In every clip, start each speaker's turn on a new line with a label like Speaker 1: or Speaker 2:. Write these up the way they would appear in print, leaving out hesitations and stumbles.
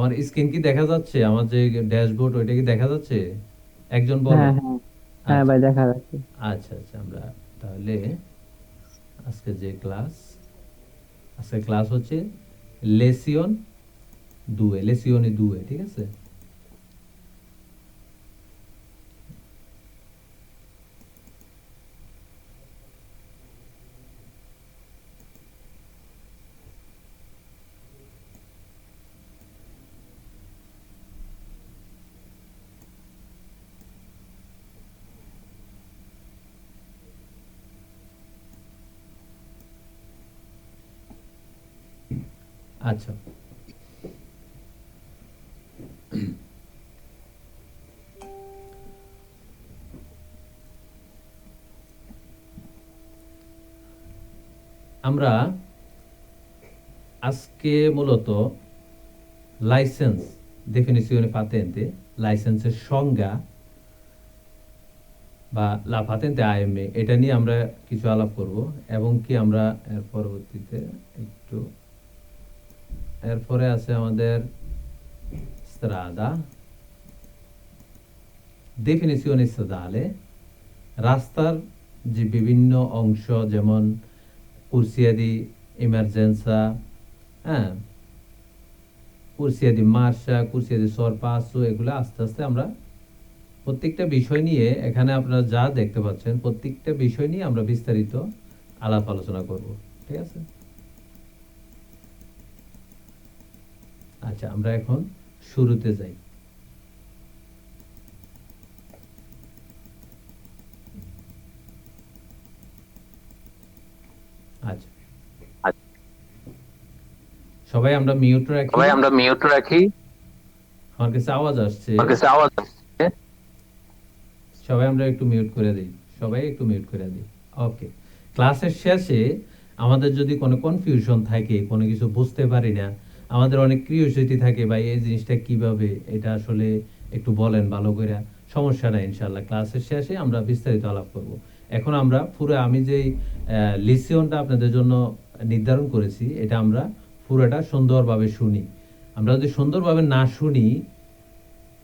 Speaker 1: আমার স্ক্রিন কি দেখা যাচ্ছে? আমার যে ড্যাশবোর্ড ওইটা কি দেখা যাচ্ছে? একজন বলো।
Speaker 2: হ্যাঁ হ্যাঁ। হ্যাঁ
Speaker 1: আচ্ছা
Speaker 2: ভাই, দেখা যাচ্ছে।
Speaker 1: আচ্ছা আচ্ছা, আমরা তাহলে আজকে যে ক্লাস, আজকে ক্লাস হচ্ছে লেসিয়ন দুয়ে, লেসিয়নে দুয়ে, ঠিক আছে? আচ্ছা, আমরা আজকে মূলত লাইসেন্স, ডেফিনিশনে পাতেন্তে, লাইসেন্সের সংজ্ঞা বা লা পাতেন্তে আইএমএ, এটা নিয়ে আমরা কিছু আলাপ করব। এবং কি আমরা এর পরবর্তীতে একটু, এরপরে আছে আমাদের স্ত্রাদা, definizione stradale, রাস্তার যে বিভিন্ন অংশ, যেমন কুরসিয়া দি ইমার্জেন্সা, হ্যাঁ, কুরসিয়া দি মার্শা, কুরসিয়া দি সরপাসো, এগুলো আস্তে আস্তে আমরা প্রত্যেকটা বিষয় নিয়ে, এখানে আপনারা যা দেখতে পাচ্ছেন প্রত্যেকটা বিষয় নিয়ে আমরা বিস্তারিত আলাপ আলোচনা করব, ঠিক আছে? আচ্ছা, আমরা এখন শুরুতে যাই। আচ্ছা, সবাই আমরা মিউট রাখি।
Speaker 2: সবাই আমরা মিউট রাখি।
Speaker 1: আমার কাছে আওয়াজ আসছে,
Speaker 2: আমার কাছে আওয়াজ আসছে।
Speaker 1: সবাই আমরা একটু মিউট করে দিই, সবাই একটু মিউট করে দিই। ওকে। ক্লাসের শেষে আমাদের যদি কোনো কনফিউশন থাকে, কোনো কিছু বুঝতে পারি না, আমাদের অনেক কিউরিওসিটি থাকে, ভাই এই জিনিসটা কিভাবে, এটা আসলে একটু বলেন ভালো করে। সমস্যা নাই, ইনশাল্লাহ ক্লাসের শেষে আমরা বিস্তারিত আলাপ করব। এখন আমরা পুরো, আমি যেই লিসিয়নটা আপনাদের জন্য নির্ধারণ করেছি, এটা আমরা পুরোটা সুন্দরভাবে শুনি। আমরা যদি সুন্দরভাবে না শুনি,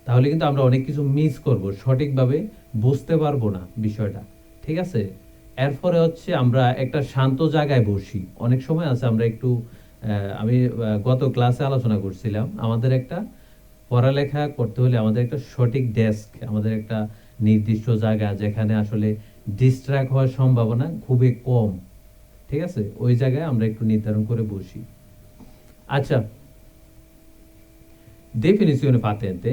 Speaker 1: তাহলে কিন্তু আমরা অনেক কিছু মিস করব, সঠিকভাবে বুঝতে পারবো না বিষয়টা, ঠিক আছে? এরপরে হচ্ছে আমরা একটা শান্ত জায়গায় বসি। অনেক সময় আছে আমরা একটু আমি গত ক্লাসে আলোচনা করছিলাম, আমাদের একটা পড়ালেখা করতে হলে আমাদের একটা সঠিক ডেস্ক, আমাদের একটা নির্দিষ্ট জায়গা যেখানে আসলে ডিস্ট্র্যাক্ট হওয়ার সম্ভাবনা খুবই কম, ঠিক আছে? ওই জায়গায় আমরা একটু নির্ধারণ করে বসি। আচ্ছা, ডেফিনিশনে পাতেন্তে,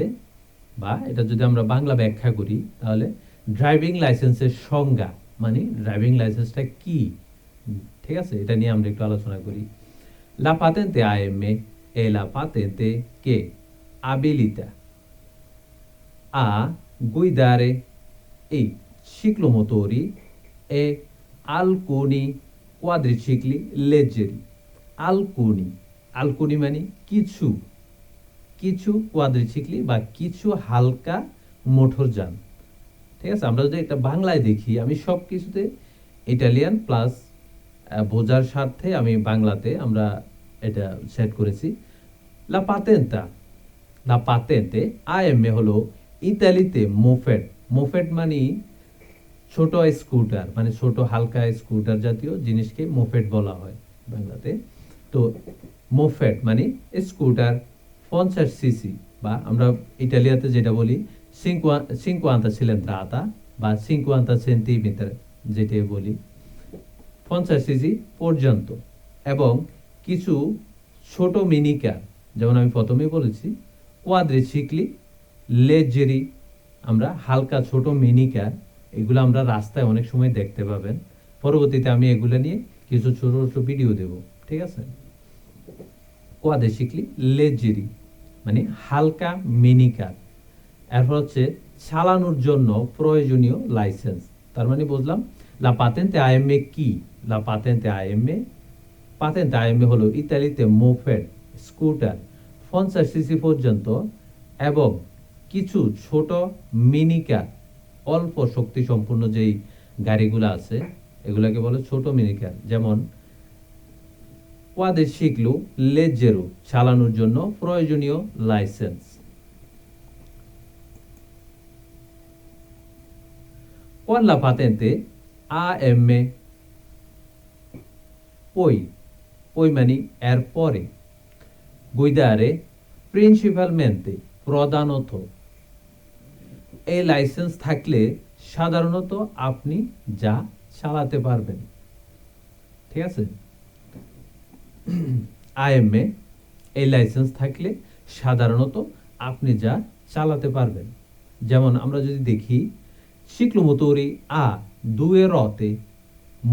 Speaker 1: বা এটা যদি আমরা বাংলা ব্যাখ্যা করি, তাহলে ড্রাইভিং লাইসেন্সের সংজ্ঞা, মানে ড্রাইভিং লাইসেন্সটা কি, ঠিক আছে? এটা নিয়ে আমরা একটু আলোচনা করি। লা patente AME è la patente che abilita a guidare i ciclomotori e alcuni quadricicli leggeri. Alcuni, alcuni মানে কিছু, কিছু কোয়াড্রিসিক্লি বা কিছু হালকা মোটরযান, ঠিক আছে? আমরা যদি একটা বাংলায় দেখি, আমি সব কিছুতে ইটালিয়ান প্লাস বোঝার স্বার্থে আমি বাংলাতে আমরা এটা সেট করেছি। লা পাতেন্তা, লা পাতেন্তে আইএমএ হলো ইতালিতে মোফেড। মোফেড মানে ছোট স্কুটার, মানে ছোট হালকা স্কুটার জাতীয় জিনিসকে মোফেড বলা হয় বাংলাতে। তো মোফেড মানে স্কুটার 50 সিসি, বা আমরা ইটালিয়াতে যেটা বলি সিনকুয়ান্তা সিলেন্দ্রাতা বা সিনকুয়ান্তা সেন্টিমিটার, যেটা বলি 50 সিসি পর্যন্ত। এবং কিছু ছোট মিনিকার, যেমন আমি প্রথমেই বলেছি কোয়াদ্রিসিক্লি লেজেরি, আমরা হালকা ছোট মিনিকার, এগুলো আমরা রাস্তায় অনেক সময় দেখতে পাবেন। পরবর্তীতে আমি এগুলো নিয়ে কিছু ছোট ছোট ভিডিও দেব, ঠিক আছে? কোয়াদ্রিসিক্লি লেজেরি মানে হালকা মিনিকার। এরপর হচ্ছে চালানোর জন্য প্রয়োজনীয় লাইসেন্স। তার মানে বুঝলাম লা পাতেন্তে আইএমএ কি। লা পাতেন্তে আইএমএ, পাতেন্তে আইএমএ হলো ইতালিতে মোফেড স্কুটার 50 সিসি পর্যন্ত এবং কিছু ছোট মিনিকার, অল্প শক্তি সম্পন্ন যেই গাড়িগুলো আছে এগুলাকে বলে ছোট মিনিকার, যেমন কোয়াদের শিখলো লেজেরো চালানোর জন্য প্রয়োজনীয় licence. Con la patente AM poi, poi মানে এর পরে, guidare principalmente প্রধানত, এই লাইসেন্স থাকলে সাধারণত আপনি যা চালাতে পারবেন। ঠিক আছে, আইএমএ এই লাইসেন্স থাকলে সাধারণত আপনি যা চালাতে পারবেন। যেমন আমরা যদি দেখি ciclomotori a due ruote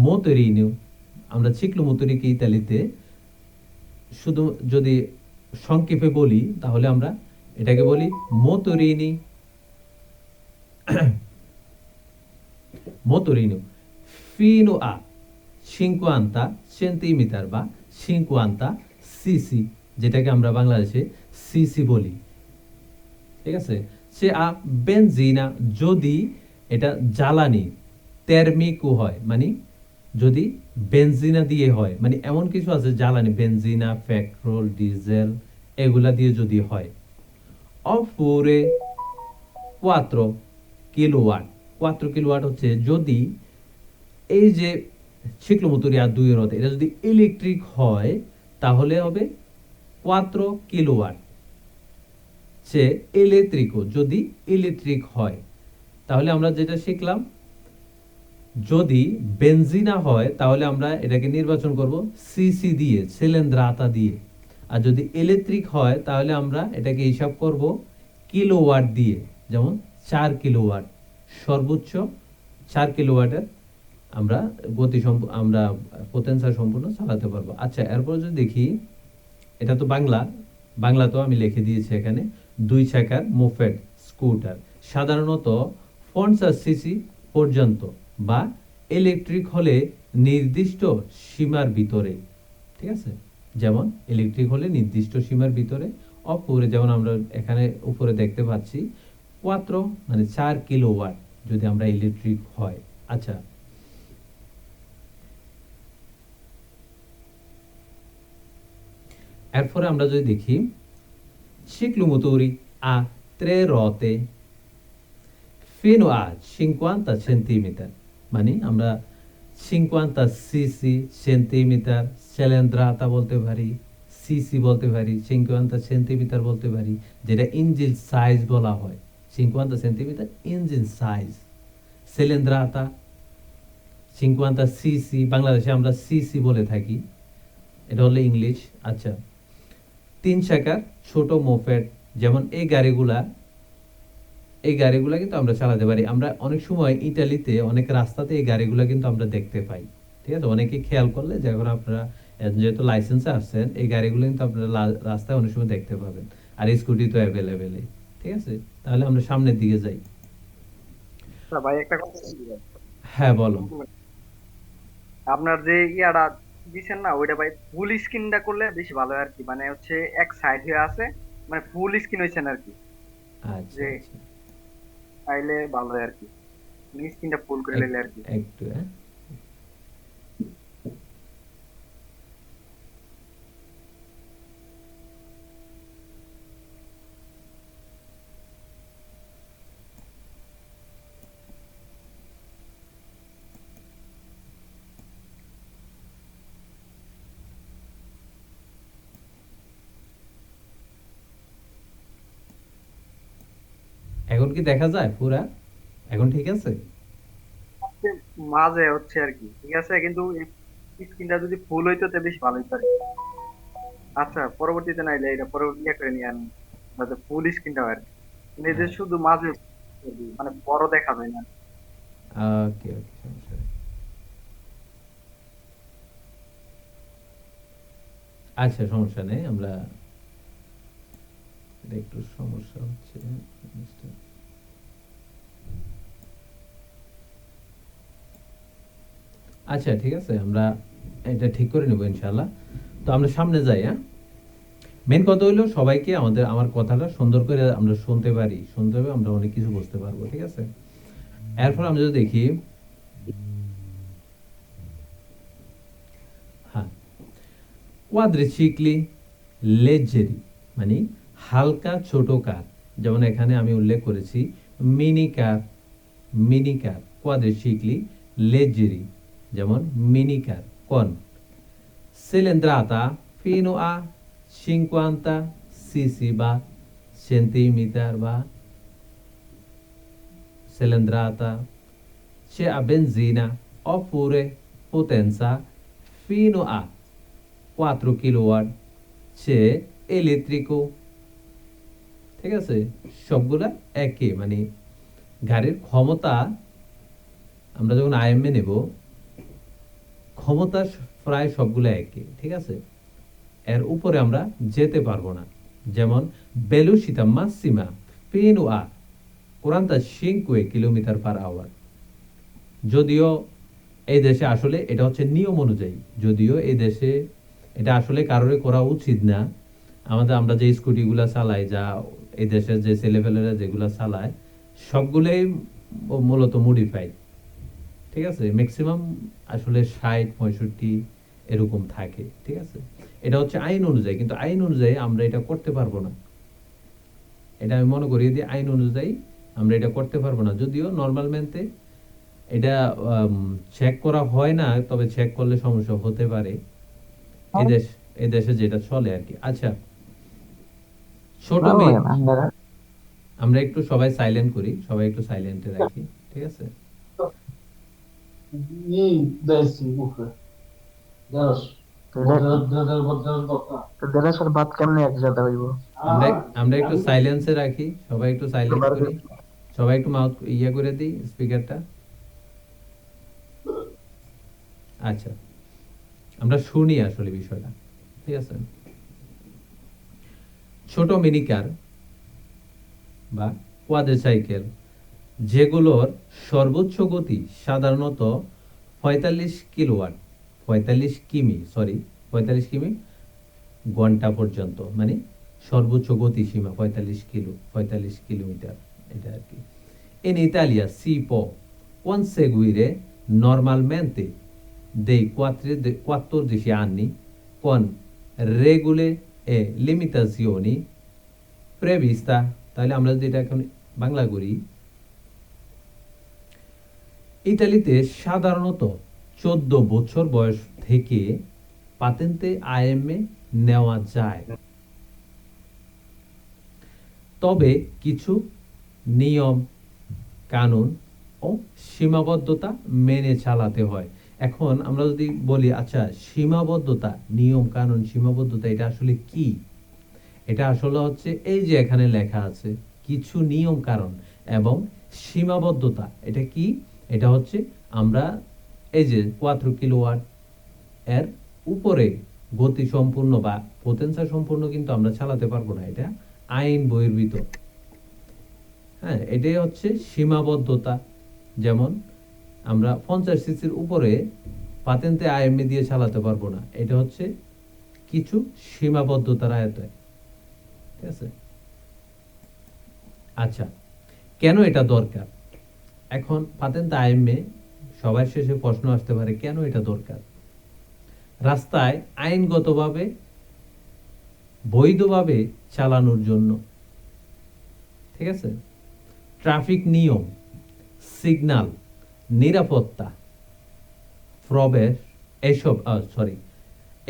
Speaker 1: motorino, আমরা ciclomotoriকে ইতালিতে শুধু যদি সংক্ষেপে বলি তাহলে আমরা এটাকে বলি motorini। motorino fino a 50 centimetre বা 50 সিসি, যেটাকে আমরা বাংলাদেশে সিসি বলি। ঠিক আছে, সে আ বেনজিনা যদি এটা জ্বালানি তেরমিকও হয়, মানে যদি বেনজিনা দিয়ে হয়, মানে এমন কিছু আছে জ্বালানি বেনজিনা পেট্রোল ডিজেল এগুলা দিয়ে যদি হয়। oppure 4 কিলোওয়াট, 4 কিলোওয়াট হচ্ছে যদি এই যে ciclomotori a due ruote এটা যদি ইলেকট্রিক হয় তাহলে হবে 4 কিলোওয়াট। সে ইলেকট্রিকও যদি ইলেকট্রিক হয়, তাহলে আমরা যেটা শিখলাম যদি বেনজিনা হয় তাহলে আমরা এটাকে নির্বাচন করব সিসি দিয়ে, সিলিন্ড্রাতা দিয়ে। আর যদি ইলেকট্রিক হয় তাহলে আমরা এটাকে হিসাব করব কিলোওয়াট দিয়ে, যেমন 4 কিলোওয়াট, সর্বোচ্চ 4 কিলোওয়াটের আমরা আমরা পোটেনশিয়াল সম্পূর্ণ চালাতে পারবো। আচ্ছা, এরপর যদি দেখি, এটা তো বাংলা তো আমি লিখে দিয়েছি এখানে। 2 চাকার মোপেড স্কুটার সাধারণত 50 সিসি পর্যন্ত বা ইলেকট্রিক হলে নির্দিষ্ট সীমার ভিতরে। ঠিক আছে, যেমন ইলেকট্রিক হলে নির্দিষ্ট সীমার ভিতরে। অপরে যেমন আমরা এখানে উপরে দেখতে পাচ্ছি 4 মানে 4 কিলোওয়াট যদি আমরা ইলেকট্রিক হয়। আচ্ছা, এরপরে আমরা যদি দেখি ciclomotori a 3 ruote fino a 50 centimetre, মানে আমরা 50 সিসি সেন্টিমিটার cilindrata বলতে পারি, সিসি বলতে পারি, 50 সেন্টিমিটার বলতে পারি, যেটা ইঞ্জিন সাইজ বলা হয়। 50 centimetre engine size, cilindrata 50 CC, বাংলাদেশে আমরা সিসি বলে থাকি, এটা হলো ইংলিশ। আচ্ছা, 3 চাকার ছোট মোপেড, যেমন এই গাড়িগুলা কিন্তু আমরা চালাতে পারি। আমরা অনেক সময় ইতালিতে অনেক রাস্তাতে এই গাড়িগুলা কিন্তু আমরা দেখতে পাই। ঠিক আছে, অনেকে খেয়াল করলে, যখন আপনারা যেহেতু লাইসেন্সে আসছেন, এই গাড়িগুলো কিন্তু আপনারা রাস্তায় অনেক সময় দেখতে পাবেন। আর স্কুটি তো অ্যাভেলেবেল। ঠিক আছে, তাহলে আমরা সামনের দিকে যাই।
Speaker 3: ভাই একটা কথা বলছি।
Speaker 1: হ্যাঁ, বলো।
Speaker 3: আপনার যে ইয়াটা দিছেন না ওইটা ভাই ফুল স্ক্রিনটা করলে বেশি ভালো হয় আর কি, মানে হচ্ছে এক সাইড হয়ে আছে, মানে ফুল স্ক্রিন হয়েছেন আর কি,
Speaker 1: আচ্ছা
Speaker 3: যে
Speaker 1: আচ্ছা,
Speaker 3: চাইলে ভালো হয় আর কি, স্ক্রিনটা ফুল করে নিলে আর কি।
Speaker 1: একটু হ্যাঁ। এখন কি দেখা যায় পুরা? এখন ঠিক আছে?
Speaker 3: মাঝে হচ্ছে আর কি, ঠিক আছে, কিন্তু স্ক্রিনটা যদি ফুল হইতো তো বেশ ভালো হইতো আর কি। আচ্ছা, পরবর্তীতে নাইলে এটা পরে ইয়ে করে নিয়ে আনি, যাতে ফুল স্ক্রিনটা হয় আর কি। কিন্তু এই যে
Speaker 1: হ্যাঁ,
Speaker 3: শুধু মাঝে মানে বড় দেখা যায় না।
Speaker 1: ওকে ওকে, সমস্যা নেই। আচ্ছা, সমস্যা নেই, আমরা এটা একটু সমস্যা হচ্ছে জিনিসটা। আচ্ছা, ঠিক আছে, আমরা এটা ঠিক করে নেব ইনশাআল্লাহ। তো আমরা সামনে যাই। হ্যাঁ, মেন কথা হলো সবাইকে আমার কথাটা সুন্দর করে আমরা শুনতে হবে, আমরা অনেক কিছু বুঝতে পারবো। ঠিক আছে, এরপর আমরা যদি দেখি, হ্যাঁ, কোয়াড্রিসিক্লি লেজেরি মানে হালকা ছোট কার, যেমন এখানে আমি উল্লেখ করেছি মিনি কার, মিনি কার কোয়াড্রিসিক্লি লেজেরি, যেমন মিনি কার। কোন cilindrata fino a 50 cc বা centimeter বা cilindrata c'è a benzina oppure potenza fino a 4 kilowatt c'è elettrico। ঠিক আছে, সবগুলা একই, মানে গাড়ির ক্ষমতা আমরা যখন আইএমএ নেব ক্ষমতা প্রায় সবগুলো একই। ঠিক আছে, এর উপরে আমরা যেতে পারবো না। যেমন velocità massima fino a 45 kilometre per hour. যদিও এই দেশে আসলে এটা হচ্ছে নিয়ম অনুযায়ী, যদিও এই দেশে এটা আসলে কারোর করা উচিত না। আমরা যে স্কুটিগুলা চালাই, যা এই দেশের যে ছেলেপেলেরা যেগুলা চালায় সবগুলোই মূলত মডিফাইড। ঠিক আছে, ম্যাক্সিমাম আসলে 60-65 এরকম থাকে। ঠিক আছে, এটা হচ্ছে আইন অনুযায়ী, কিন্তু আইন অনুযায়ী আমরা এটা করতে পারবো না। এটা আমি মনে করি যে আইন অনুযায়ী আমরা এটা করতে পারবো না, যদিও নর্মাল ম্যানতে এটা চেক করা হয় না, তবে চেক করলে সমস্যা হতে পারে। এই দেশে যেটা চলে আর কি। আচ্ছা, ছোট মেয়ে, আমরা একটু সবাই সাইলেন্ট করি, সবাই একটু সাইলেন্টে রাখি। ঠিক আছে,
Speaker 2: দেড়শোর ভাত কেমনে একসাথে হইব?
Speaker 1: আমরা আমরা একটু সাইলেন্সে রাখি, সবাই একটু সাইলেন্ট করি, সবাই একটু মাউথ ইয়ে করে দিই স্পিকারটা। আচ্ছা, আমরা শুনি আসলে বিষয়টা। ঠিক আছে, ছোট মিনিকার বা কোয়াড্রিসাইকেল যেগুলোর সর্বোচ্চ গতি সাধারণত 45 কিলোওয়াট 45 কিমি ঘন্টা পর্যন্ত, মানে সর্বোচ্চ গতি সীমা 45 কিলোমিটার, এটা আর কি। In Italia si può conseguire normalmente dei 14 anni con regole e limitazioni prevista। তাহলে আমরা যদি এটা এখন বাংলা করি, ইতালিতে সাধারণত 14 বছর বয়স থেকে পাতেন্তে আইএমএ নেওয়া যায়, তবে কিছু নিয়ম কানুন ও সীমাবদ্ধতা মেনে চালাতে হয়। এখন আমরা যদি বলি আচ্ছা সীমাবদ্ধতা, নিয়ম কানুন সীমাবদ্ধতা এটা আসলে কি? এটা আসলে হচ্ছে এই যে এখানে লেখা আছে কিছু নিয়ম কারণ এবং সীমাবদ্ধতা। এটা কি? এটা হচ্ছে আমরা এই যে 4 কিলোওয়াট এর উপরে গতি সম্পূর্ণ বা পোটেনশিয়াল সম্পূর্ণ কিন্তু আমরা চালাতে পারবো না, এটা আইন বহির্ভূত। হ্যাঁ, এটাই হচ্ছে সীমাবদ্ধতা। যেমন আমরা 50 সিসির উপরে পাতেন্তে আইএমএ দিয়ে চালাতে পারবো না, এটা হচ্ছে কিছু সীমাবদ্ধতার আয়তায়। ঠিক আছে, আচ্ছা কেন এটা দরকার? এখন পাতেন্তে আইএমএ সবার শেষে প্রশ্ন আসতে পারে কেন এটা দরকার? রাস্তায় আইনগতভাবে বৈধভাবে চালানোর জন্য। ঠিক আছে, ট্রাফিক নিয়ম, সিগন্যাল, নিরাপত্তা, প্রবেশ,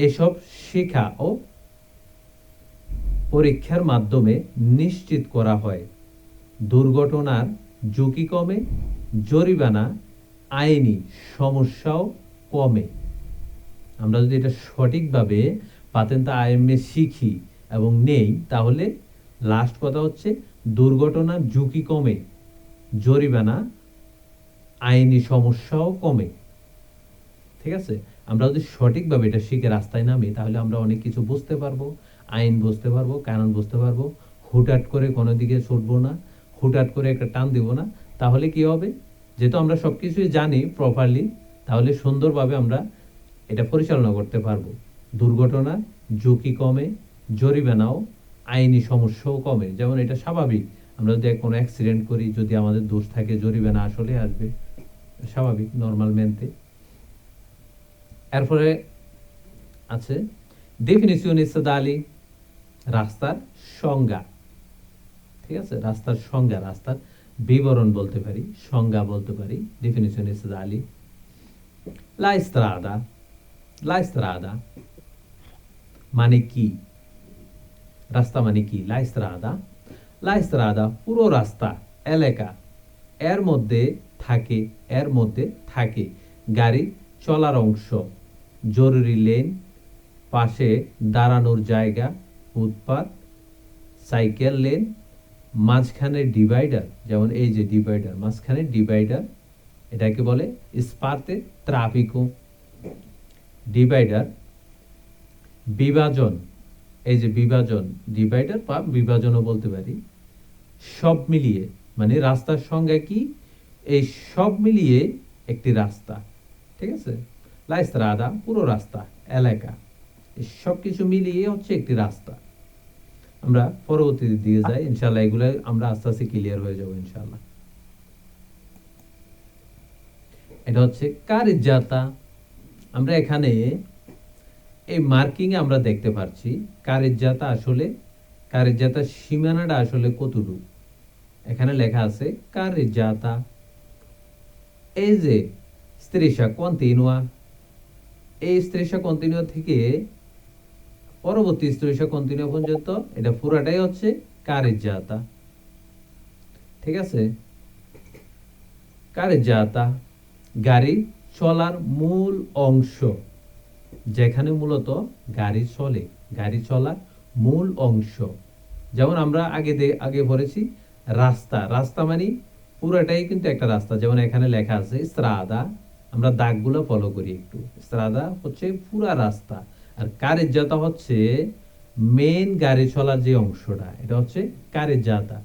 Speaker 1: এসব শিক্ষা ও পরীক্ষার মাধ্যমে নিশ্চিত করা হয়। দুর্ঘটনার ঝুঁকি কমে, জরিমানা, আইনি সমস্যাও কমে। আমরা যদি এটা সঠিকভাবে পাতেন্তে আইএমএ শিখি এবং নেই, তাহলে লাস্ট কথা হচ্ছে দুর্ঘটনার ঝুঁকি কমে, জরিমানা, আইনি সমস্যাও কমে। ঠিক আছে, আমরা যদি সঠিকভাবে এটা শিখে রাস্তায় নামি, তাহলে আমরা অনেক কিছু বুঝতে পারবো, আইন বুঝতে পারবো, কানুন বুঝতে পারবো। হুটহাট করে কোনো দিকে ছুটবো না, হুটহাট করে একটা টান দিব না। তাহলে কি হবে? যেহেতু আমরা সবকিছুই জানি প্রপারলি, তাহলে সুন্দরভাবে আমরা এটা পরিচালনা করতে পারবো। দুর্ঘটনা ঝুঁকি কমে, জরিমানাও, আইনি সমস্যাও কমে। যেমন এটা স্বাভাবিক, আমরা যদি কোনো অ্যাক্সিডেন্ট করি, যদি আমাদের দোষ থাকে, জরিমানা আসলে আসবে, স্বাভাবিক, নর্মাল মেনতে। এরপরে আছে ডেফিনিশন ইসতাদালি, রাস্তার সংজ্ঞা। ঠিক আছে, রাস্তার সংজ্ঞা, রাস্তার বিবরণ বলতে পারি, সংজ্ঞা বলতে পারি, ডেফিনিশন ইসতাদালি। লা ইস্ত্রাদা, লা ইস্ত্রাদা মানে কি? রাস্তা মানে কি? লা ইস্ত্রাদা, লা ইস্ত্রাদা পুরো রাস্তা, এলাকা, এর মধ্যে থাকে, এর মধ্যে থাকে গাড়ি চলার অংশ, জরুরি লেন, পাশে দাঁড়ানোর জায়গা, ফুটপাত, সাইকেল লেন, মাঝখানে ডিভাইডার, যেমন এই যে ডিভাইডার, মাঝখানে ডিভাইডার, এটাকে বলে স্পার্তে ট্রাফিকো। ডিভাইডার, বিভাজন, এই যে বিভাজন, ডিভাইডার বা বিভাজনও বলতে পারি। সব মিলিয়ে মানে রাস্তার সংজ্ঞা কি? এই সব মিলিয়ে একটি রাস্তা। ঠিক আছে, লা ইস্ত্রাদা পুরো রাস্তা, এলাকা, এই সব কিছু মিলিয়ে হচ্ছে একটি রাস্তা। আমরা পরবর্তী দিকে যাই, ইনশাআল্লাহ এগুলো আমরা আস্তে আস্তে ক্লিয়ার হয়ে যাব ইনশাআল্লাহ। এটা হচ্ছে কারিজ্জাতা। আমরা এখানে এই মার্কিং এ আমরা দেখতে পাচ্ছি কারিজ্জাতা আসলে, কারিজ্জাতার সীমানাটা আসলে কতটুকু। এখানে লেখা আছে কারিজ্জাতা, এই যে স্ত্রিশা কন্টিনুয়া, এই স্ত্রিশা কন্টিনুয়া থেকে পরবর্তী স্ত্রিশা কন্টিনুয়া পর্যন্ত এটা পুরাটাই হচ্ছে কারিজ্জাতা। ঠিক আছে, কারিজ্জাতা গাড়ি চলার মূল অংশ, যেখানে মূলত গাড়ি চলে, গাড়ি চলার মূল অংশ। যেমন আমরা আগে পড়েছি রাস্তা, রাস্তা মানে পুরোটাই কিন্তু একটা রাস্তা। যেমন এখানে লেখা আছে স্ত্রাদা, আমরা দাগগুলো ফলো করি একটু। স্ত্রাদা হচ্ছে পুরা রাস্তা, আর কারিজ্জাতা হচ্ছে মেন গাড়ি চলার যে অংশটা, এটা হচ্ছে কারিজ্জাতা।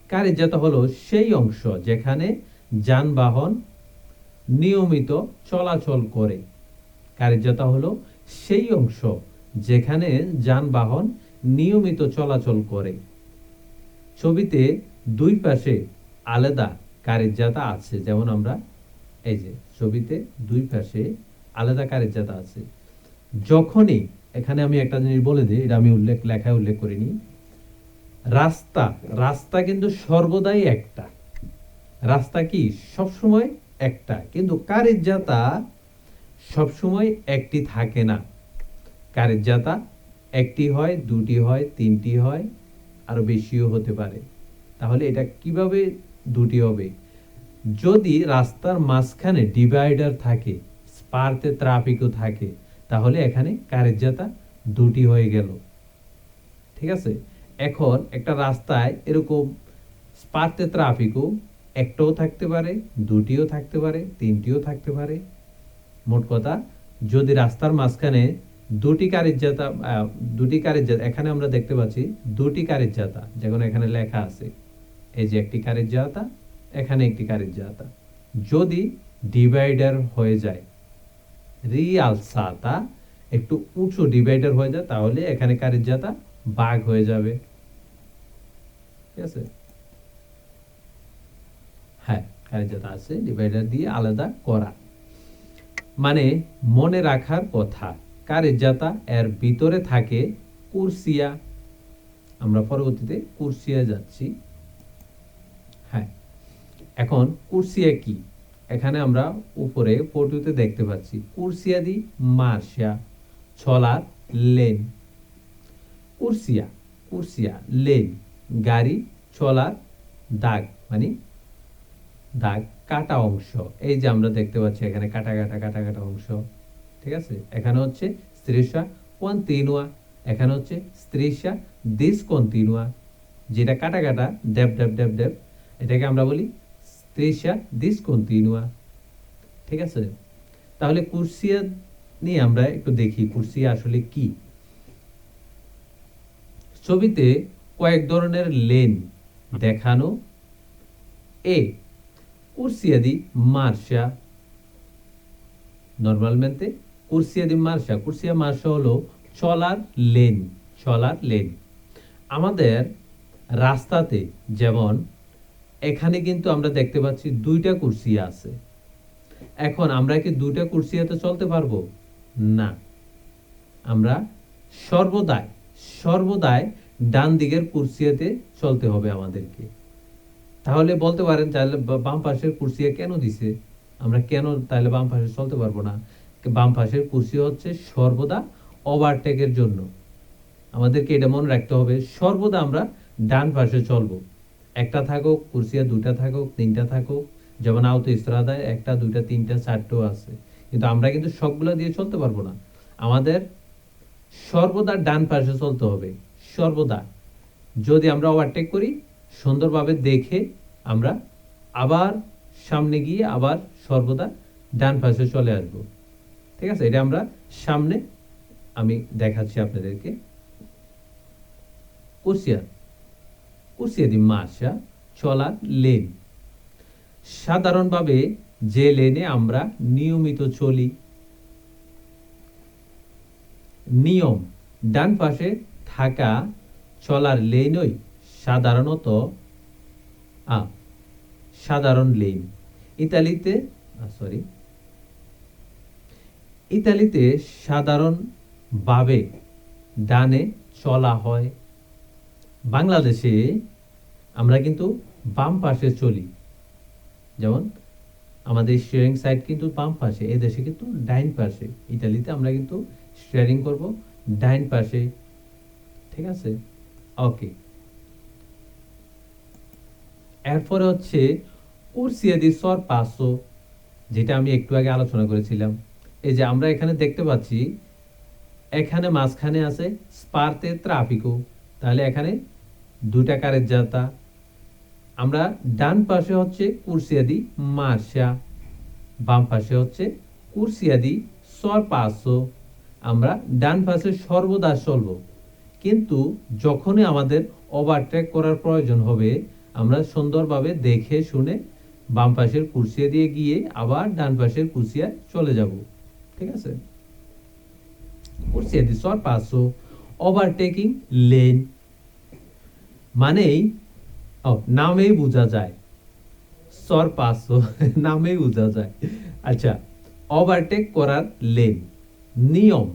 Speaker 1: কারিজ্জাতা হলো সেই অংশ যেখানে যানবাহন নিয়মিত চলাচল করে। কারিজ্জাতা হলো সেই অংশ যেখানে যানবাহন নিয়মিত চলাচল করে। ছবিতে দুই পাশে আলাদা কারিজ্জাতা আছে, যেমন আমরা এই যে ছবিতে দুই পাশে আলাদা কারিজ্জাতা আছে। যখনই, এখানে আমি একটা জিনিস বলে দিই, এটা আমি লেখায় উল্লেখ করিনি। রাস্তা, রাস্তা কিন্তু সর্বদাই একটা, রাস্তা কি সবসময় একটা, কিন্তু কারিজ্জাতা সবসময় একটি থাকে না। কারিজ্জাতা একটি হয়, দুটি হয়, তিনটি হয়, আরো বেশিও হতে পারে। তাহলে এটা কিভাবে দুটি হবে? যদি রাস্তার মাঝখানে ডিভাইডার থাকে, স্পার্তে ট্রাফিকও থাকে, তাহলে এখানে কারিজ্জাতা দুটি হয়ে গেল। ঠিক আছে, এখন একটা রাস্তায় এরকম স্পার্তে ট্রাফিকও একটাও থাকতে পারে, দুটিও থাকতে পারে, তিনটিও থাকতে পারে। মোট কথা, যদি রাস্তার মাঝখানে দুটি কারিজ্জাতা, এখানে আমরা দেখতে পাচ্ছি দুটি কারিজ্জাতা, যেমন এখানে লেখা আছে এই যে একটি কারিজ্জাতা, এখানে একটি কারিজ্জাতা। যদি ডিভাইডার হয়ে যায়, রিয়ালসাতা একটু উঁচু ডিভাইডার হয়ে যায়, তাহলে এখানে কারিজ্জাতা ভাগ হয়ে যাবে। ঠিক আছে, হ্যাঁ, কারিজ্জাতা আছে, ডিভাইডার দিয়ে আলাদা করা। মানে মনে রাখার কথা, কারিজ্জাতা এর ভিতরে থাকে কুরসিয়া। আমরা পরবর্তীতে কুরসিয়া যাচ্ছি। হ্যাঁ, এখন কুরসিয়া কি? এখানে আমরা উপরে ফটোতে দেখতে পাচ্ছি কুরসিয়া দি মার্শা, চলার লেন। কুরসিয়া, কুরসিয়া লেন, গাড়ি চলার দাগ, মানে দাগ কাটা অংশ। এই যে আমরা দেখতে পাচ্ছি এখানে কাটা কাটা কাটা কাটা অংশ। ঠিক আছে, এখানে হচ্ছে স্ত্রিশা কন্টিনুয়া, এখানে হচ্ছে স্ত্রিশা ডিসকন্টিনুয়া। যেটা কাটা কাটা ড্যাব ড্যাব ড্যাব ড্যাব, এটাকে আমরা বলি স্ত্রিশা ডিসকন্টিনুয়া। ঠিক আছে, তাহলে কুরসিয়া নিয়ে আমরা একটু দেখি কুরসিয়া আসলে কি। ছবিতে কয়েক ধরনের লেন দেখানো। এ কুরসিয়া দি মার্শা, নরমালmente কুরসিয়া দি মার্শা, কুরসিয়া মার্শা হলো চলার লেন, চলার লেন। আমাদের রাস্তাতে যেমন এখানে কিন্তু আমরা দেখতে পাচ্ছি দুইটা কুরসিয়া আছে। এখন আমরা কি দুইটা কুরসিয়াতে চলতে পারবো? না, আমরা সর্বদাই সর্বদাই ডান দিকের কুরসিয়াতে চলতে হবে আমাদেরকে। তাহলে বলতে পারেন তাহলে বাম পাশের কুরসিয়া কেন দিছে? আমরা কেন তাহলে বাম পাশে চলতে পারবো না? বাম পাশের কুরসি হচ্ছে সর্বদা ওভারটেকের জন্য। আমাদেরকে এটা মনে রাখতে হবে, সর্বদা আমরা ডান পাশে চলবো। একটা থাকুক কুরসিয়া, দুটা থাকুক, তিনটা থাকুক, যেমন আওতো ইস্তেরাদায় একটা, দুইটা, তিনটা, চারটেও আছে, কিন্তু আমরা কিন্তু সবগুলা দিয়ে চলতে পারবো না। আমাদের সর্বদা ডান পাশে চলতে হবে, সর্বদা। যদি আমরা ওভারটেক করি, সুন্দরভাবে দেখে আমরা আবার সামনে গিয়ে আবার সর্বদা ডান পাশে চলে আসব। ঠিক আছে, এটা আমরা সামনে আমি দেখাচ্ছি আপনাদেরকে। কুরসিয়া কুরসিয়া দি মার্শা চলার লেন। সাধারণভাবে যে লেনে আমরা নিয়মিত চলি, নিয়ম ডান পাশে থাকা চলার লেনই সাধারণত সাধারণ লেন। ইতালিতে সাধারণভাবে ডানে চলা হয়। বাংলাদেশে আমরা কিন্তু বাম পাশে চলি, যেমন আমাদের স্টিয়ারিং সাইড কিন্তু বাম পাশে, এদেশে কিন্তু ডাইন পাশে। ইতালিতে আমরা কিন্তু স্টিয়ারিং করব ডাইন পাশে। ঠিক আছে, ওকে। এরপরে হচ্ছে কুরসিয়া দি সরপাসো, যেটা আমি একটু আগে আলোচনা করেছিলাম। এই যে আমরা এখানে দেখতে পাচ্ছি, এখানে মাঝখানে আছে স্পার্তে ট্রাফিকো, তাহলে এখানে দুইটা কারের যাতা। আমরা ডান পাশে হচ্ছে কুরসিয়া দি মার্শা, বাম পাশে হচ্ছে কুরসিয়া দি সরপাসো। আমরা ডান পাশে সর্বদা চলবো, কিন্তু যখনই আমাদের ওভারটেক করার প্রয়োজন হবে, আমরা সুন্দরভাবে দেখে শুনে বাম পাশের কুরসিয়া দিয়ে গিয়ে আবার ডান পাশের কুরসিয়া চলে যাব। ঠিক আছে, কুরসিয়া দি সরপাসো, ওভারটেকিং লেন মানেই নামেই বোঝা যায়, সরপাসো নামেই বোঝা যায়। আচ্ছা, ওভারটেক করার লেন, নিয়ম।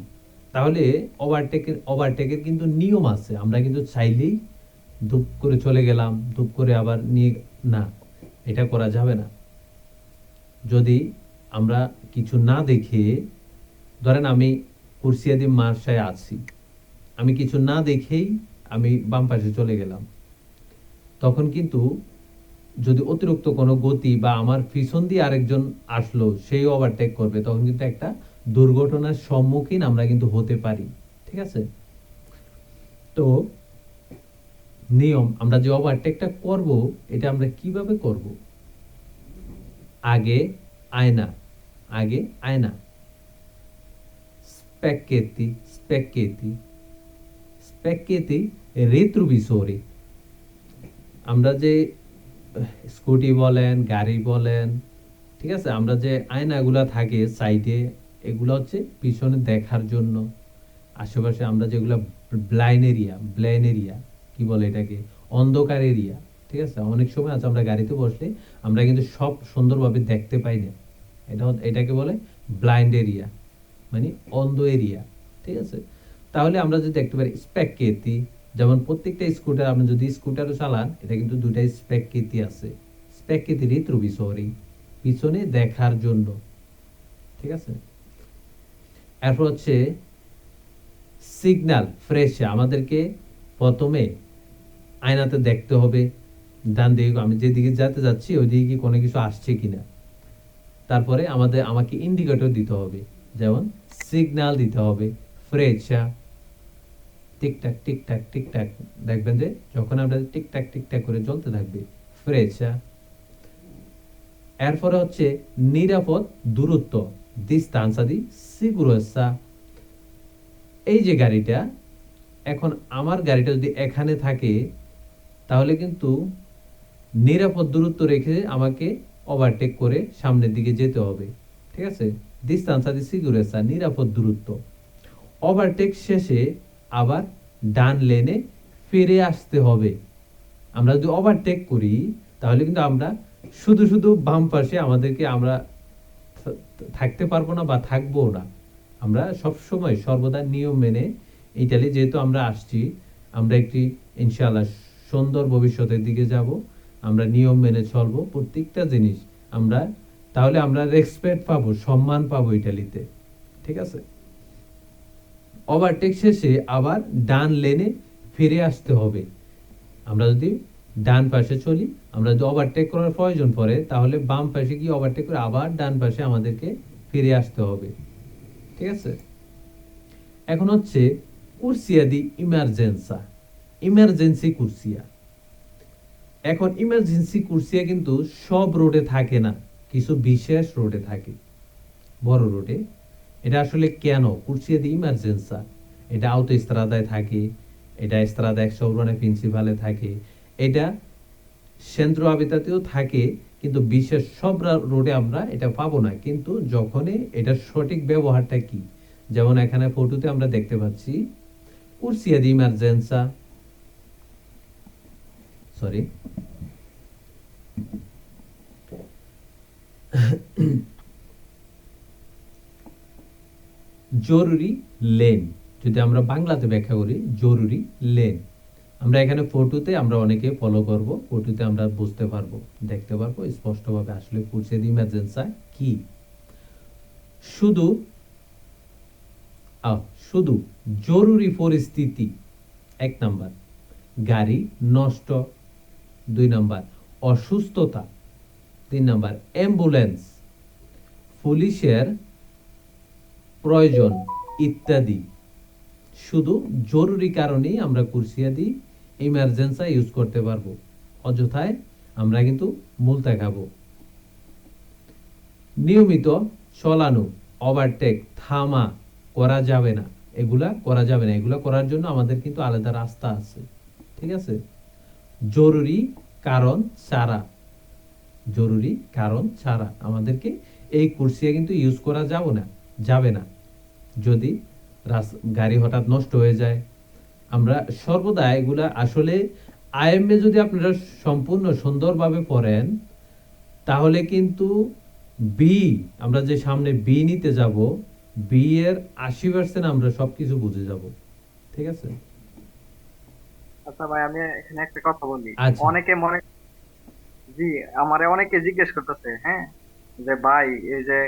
Speaker 1: তাহলে ওভারটেকের কিন্তু নিয়ম আছে। আমরা কিন্তু চাইলেই ধূপ করে চলে গেলাম, ধূপ করে আবার নিয়ে, না, এটা করা যাবে না। যদি আমরা কিছু না দেখে, ধরেন আমি কুরসিয়া দি মার্শায় আছি, আমি কিছু না দেখেই আমি বাম পাশে চলে গেলাম, তখন কিন্তু যদি অতিরিক্ত কোনো গতি বা আমার পিছন দিয়ে আরেকজন আসলো, সেই ওভারটেক করবে, তখন কিন্তু একটা দুর্ঘটনার সম্মুখীন আমরা কিন্তু হতে পারি। ঠিক আছে, তো নিয়ম, আমরা যে ওভারটেকটা করব, এটা আমরা কিভাবে করব? আগে আয়না, আগে আয়না, স্পেক্কেতি স্পেক্কেতি স্পেক্কেতি রেট্রোভিসোরে। আমরা যে স্কুটি বলেন, গাড়ি বলেন, ঠিক আছে, আমরা যে আয়নাগুলা থাকে সাইডে, এগুলো হচ্ছে পিছনে দেখার জন্য। আশেপাশে আমরা যেগুলো ব্লাইন্ড এরিয়া কি বলে এটাকে, অন্ধকার এরিয়া। ঠিক আছে, অনেক সময় আছে আমরা গাড়িতে বসলে আমরা কিন্তু সব সুন্দরভাবে দেখতে পাই না, এটাকে বলে ব্লাইন্ড এরিয়া, মানে অন্ধ এরিয়া। ঠিক আছে, তাহলে আমরা যদি দেখতে পারি স্পেক্কেতি, যেমন প্রত্যেকটা স্কুটার, আপনি যদি স্কুটারও চালান, এটা কিন্তু দুটাই স্পেক্কেতি আছে। স্পেক্কেতি রেট্রোভিসোরে, পিছনে দেখার জন্য। ঠিক আছে, এরপর হচ্ছে সিগন্যাল ফ্রেশে। আমাদেরকে প্রথমে আয়নাতে দেখতে হবে ডান দিকে, আমি যেদিকে যেতে যাচ্ছি ওই দিকে কি কোনো কিছু আসছে কিনা। তারপরে আমাকে ইন্ডিকেটর দিতে হবে, যেমন সিগন্যাল দিতে হবে ফ্রেশা, টিকটাক টিকটাক টিকটাক। দেখবেন যে যখন আমরা টিকটাক টিকটাক করে জ্বলতে থাকবে ফ্রেশা। এরপরে হচ্ছে নিরাপদ দূরত্ব, distanza di sicurezza। এই যে গাড়িটা, এখন আমার গাড়িটা যদি এখানে থাকে, তাহলে কিন্তু নিরাপদ দূরত্ব রেখে আমাকে ওভারটেক করে সামনের দিকে যেতে হবে। ঠিক আছে, distanza di sicurezza, নিরাপদ দূরত্ব। ওভারটেক শেষে আবার ডান লেনে ফিরে আসতে হবে। আমরা যদি ওভারটেক করি, তাহলে কিন্তু আমরা শুধু শুধু বাম পাশে আমাদেরকে আমরা থাকতে পারবো না বা থাকবো না। আমরা সব সময় সর্বদা নিয়ম মেনে ইতালি যেহেতু আমরা আসছি, আমরা একটি ইনশাআল্লাহ সুন্দর ভবিষ্যতের দিকে যাব। আমরা নিয়ম মেনে চলবো প্রত্যেকটা জিনিস। আমরা তাহলে আমরা রেসপেক্ট পাবো, সম্মান পাবো ইটালিতে। ঠিক আছে? ওভারটেক শেষে আবার ডান লেনে ফিরে আসতে হবে। আমরা যদি ডান পাশে চলি, আমরা যদি ওভারটেক করার প্রয়োজন পড়ে, তাহলে বাম পাশে গিয়ে ওভারটেক করে আবার ডান পাশে আমাদেরকে ফিরে আসতে হবে। ঠিক আছে? এখন হচ্ছে কুরসিয়া দি ইমার্জেন্সা, ইমার্জেন্সি কুরসিয়া। এখন ইমার্জেন্সি কুরসিয়া কিন্তু সব রোডে থাকে না, কিছু বিশেষ রোডে থাকে, বড় রোডে। এটা আসলে কেন কুরসিয়া দি ইমার্জেন্সা? এটা আউতো ইস্ত্রাদায় থাকে, এটা ইস্ত্রাদা একশো উর্বানে প্রিন্সিপালে থাকে, এটা সেন্ট্রো আবিতাতেও থাকে, কিন্তু বিশেষ সব রোডে আমরা এটা পাবো না। কিন্তু যখনই এটার সঠিক ব্যবহারটা কি, যেমন এখানে ফটোতে আমরা দেখতে পাচ্ছি কুরসিয়া দি ইমার্জেন্সা, সরি, জরুরি লেন। যদি আমরা বাংলাতে ব্যাখ্যা করি, জরুরি লেন। আমরা এখানে ফটোতে আমরা অনেকে ফলো করব, ফটোতে আমরা বুঝতে পারবো, দেখতে পারবো স্পষ্টভাবে আসলে কুরসিয়া দি ইমার্জেন্সা কি। শুধু শুধু জরুরি পরিস্থিতি, 1 নাম্বার, গাড়ি নষ্ট, 2 নাম্বার, অসুস্থতা, 3 নাম্বার, অ্যাম্বুলেন্স, পুলিশের প্রয়োজন ইত্যাদি। শুধু জরুরি কারণেই আমরা কুরসিয়া দি ইমার্জেন্সা ইউজ করতে পারবো, অযথায় আমরা কিন্তু মুলতা খাবো। নিয়মিত চলানো, ওভারটেক, থামা করা যাবে না, এগুলা করা যাবে না। এগুলা করার জন্য আমাদের কিন্তু আলাদা রাস্তা আছে। ঠিক আছে? জরুরি কারণ ছাড়া, জরুরি কারণ ছাড়া আমাদেরকে এই কুরসিয়া কিন্তু ইউজ করা যাবে না। যদি গাড়ি হঠাৎ নষ্ট হয়ে যায়, আমরা সর্বদা এগুলা আসলে আইএমএ যদি আপনারা সম্পূর্ণ সুন্দরভাবে পড়েন, তাহলে কিন্তু বি, আমরা যে সামনে বি নিতে যাব, বি এর 80% আমরা সবকিছু বুঝে যাব। ঠিক আছে?
Speaker 3: আচ্ছা ভাই, আমি এখানে একটা কথা বলি।
Speaker 1: আচ্ছা।
Speaker 3: অনেকে মনে, জি, আমারে অনেকে জিজ্ঞেস করতেছে, হ্যাঁ, যে ভাই এই যে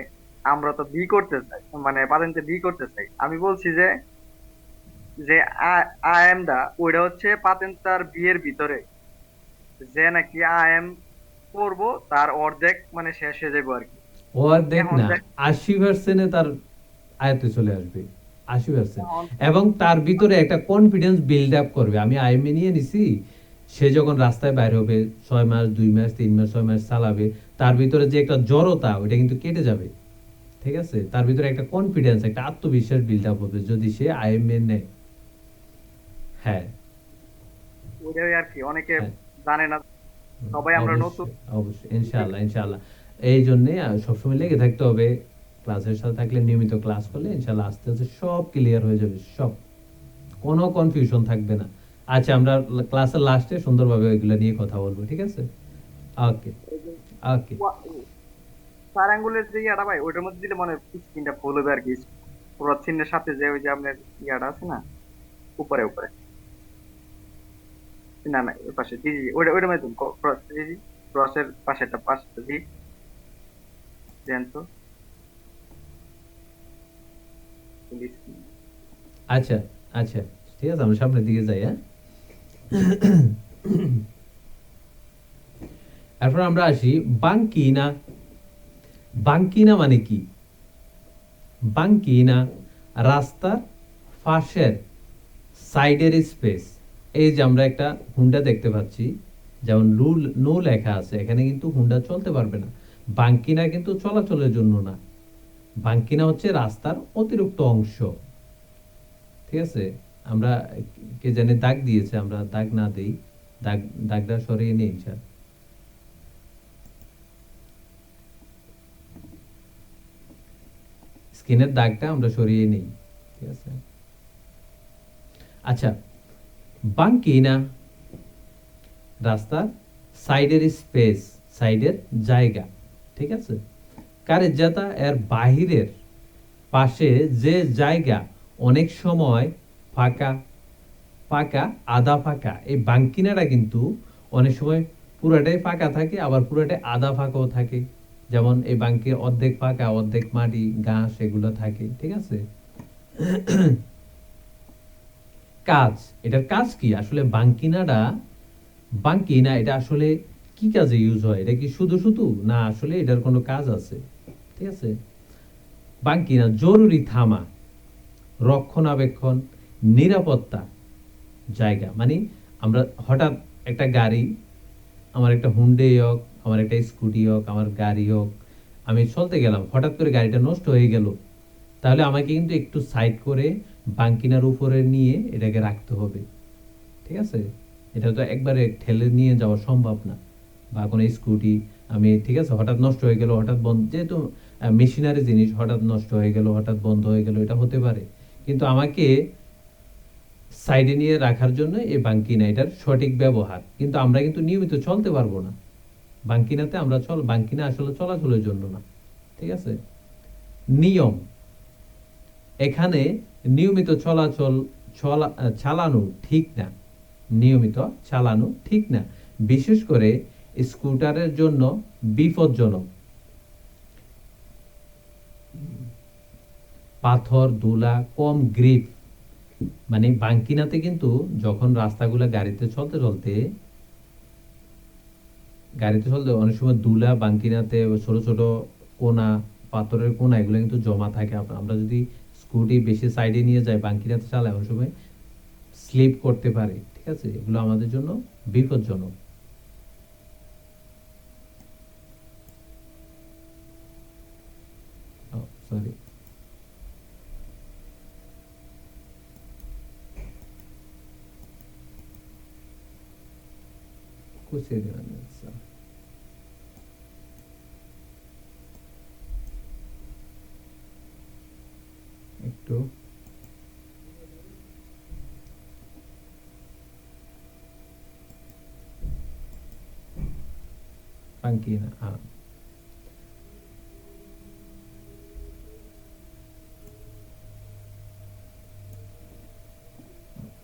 Speaker 3: আমরা তো বি করতে চাই, মানে পারেন্টে বি করতে চাই। আমি বলছি যে যে আইএম দা ওইটা হচ্ছে পাতেন্টার বি এর ভিতরে, যে নাকি আইএম করবো তার অর্ধেক মানে শেষ হয়ে যাবো আর কি।
Speaker 1: অর্ধেক
Speaker 3: এখন
Speaker 1: না, 80% তার আয়ত্তে চলে আসবে, 80%।
Speaker 3: এখন
Speaker 1: এবং তার ভিতরে একটা কনফিডেন্স বিল্ড আপ করবে। আমি আইএমএ নিয়ে নিছি, সে যখন রাস্তায় বাইরে হবে, 6 মাস, 2 মাস, 3 মাস, 6 মাস চালাবে, তার ভিতরে যে একটা জড়তা, ওটা কিন্তু কেটে যাবে। ঠিক আছে? তার ভিতরে একটা কনফিডেন্স, একটা আত্মবিশ্বাস বিল্ড আপ হবে যদি সে আইএমএ নেয়। হ্যাঁ,
Speaker 3: ওইটাই আর কি, অনেকে
Speaker 1: হ্যাঁ,
Speaker 3: জানে না, সবাই আমরা নতুন।
Speaker 1: অবশ্যই, অবশ্যই, ইনশাআল্লাহ, ইনশাআল্লাহ। এই জন্যে সবসময় লেগে থাকতে হবে, ক্লাসের সাথে থাকলে, নিয়মিত ক্লাস করলে ইনশাআল্লাহ আস্তে আস্তে সব ক্লিয়ার হয়ে যাবে, সব, কোনো কনফিউশন থাকবে না। আচ্ছা, আমরা ক্লাসের লাস্টে সুন্দরভাবে এগুলো নিয়ে কথা বলবো। ঠিক আছে? ওকে, ওকে।
Speaker 3: চার আঙ্গুলের যে ইয়াটা ভাই, ওইটার মধ্যে দিলে মানে স্ক্রিনটা ফুল হবে আর কি। পুরো চিহ্নের সাথে যে ওই যে আপনার ইয়াটা আছে না, উপরে উপরে, না না ওই পাশে, জি জি, ওইটা ওইটা মধ্যে ক্রস, জি জি, ক্রসের পাশেটা পাশে, জি দেন তো প্লিজ।
Speaker 1: আচ্ছা, আচ্ছা, ঠিক আছে, আমরা সামনের দিকে যাই। হ্যাঁ, এরপর আমরা আসি বাঙ্কিনা। বাঙ্কিনা মানে কি? বাঙ্কিনা রাস্তার পাশের সাইডের স্পেস। এই যে আমরা একটা হুন্ডা দেখতে পাচ্ছি, যেমন নো লেখা আছে, এখানে কিন্তু হুন্ডা চলতে পারবে না। বাঙ্কিনা কিন্তু চলাচলের জন্য না, বাঙ্কিনা হচ্ছে রাস্তার অতিরিক্ত অংশ। ঠিক আছে? আমরা কে জানে দাগ দিয়েছে, আমরা দাগ না দেই, দাগটা সরিয়ে নিই স্যার। স্ক্রিনের দাগটা আমরা সরিয়ে নেই। ঠিক আছে? আচ্ছা, বাঙ্কিনা রাস্তার সাইডের স্পেস, সাইডের জায়গা। ঠিক আছে? কারেজ্জাতা এর বাহিরের পাশে যে জায়গা অনেক সময় ফাঁকা, ফাঁকা, আধা ফাঁকা, এই বাঙ্কিনাটা কিন্তু অনেক সময় পুরাটাই ফাঁকা থাকে, আবার পুরাটাই আধা ফাঁকাও থাকে। যেমন এই বাঙ্কির অর্ধেক ফাঁকা, অর্ধেক মাটি, ঘাস এগুলো থাকে, ঠিক আছে? কাজ, এটার কাজ কি আসলে? বাঙ্কিনা এটা আসলে কি কাজে ইউজ হয়? এটা কি শুধু শুধু, না আসলে এটার কোনো কাজ আছে? ঠিক আছে, বাঙ্কিনা জরুরি থামা, রক্ষণাবেক্ষণ, নিরাপত্তা জায়গা। মানে আমরা হঠাৎ একটা গাড়ি, আমার একটা হুন্ডে হোক, আমার একটা স্কুটি হোক, আমার গাড়ি হোক, আমি চলতে গেলাম, হঠাৎ করে গাড়িটা নষ্ট হয়ে গেল, তাহলে আমাকে কিন্তু একটু সাইড করে বাঙ্কিনার উপরে নিয়ে এটাকে রাখতে হবে, ঠিক আছে? এটা তো একবারে ঠেলে নিয়ে যাওয়া সম্ভব না। বা কোনো স্কুটি আমি, ঠিক আছে, হঠাৎ নষ্ট হয়ে গেল, হঠাৎ বন্ধ, যেহেতু মেশিনারি জিনিস, হঠাৎ নষ্ট হয়ে গেল, হঠাৎ বন্ধ হয়ে গেল, এটা হতে পারে। কিন্তু আমাকে সাইডে নিয়ে রাখার জন্য এই বাঙ্কিনা এটার সঠিক ব্যবহার। কিন্তু আমরা কিন্তু নিয়মিত চলতে পারবো না বাঙ্কিনাতে, বাঙ্কিনা আসলে চলাচলের জন্য না, ঠিক আছে? নিয়ম, এখানে নিয়মিত চালানো ঠিক না, নিয়মিত চালানো ঠিক না, বিশেষ করে স্কুটারের জন্য বিপজ্জনক। পাথর, ধুলা, কম গ্রিপ, মানে বাঙ্কিনাতে কিন্তু যখন রাস্তাগুলো গাড়িতে চলতে অনেক সময় ধুলা, বাঙ্কিনাতে ছোট ছোট কোনা, পাথরের কোনা, এগুলো কিন্তু জমা থাকে। আমরা যদি স্কুটি বেশি সাইডে নিয়ে যাই, বাঙ্কিনাতে চালাই, অনেক সময় স্লিপ করতে পারে, ঠিক আছে? এগুলো আমাদের জন্য বিপজ্জনক। সরি, কুচিয়ে দিলাম, আচ্ছা। একটু বাঙ্কিনা,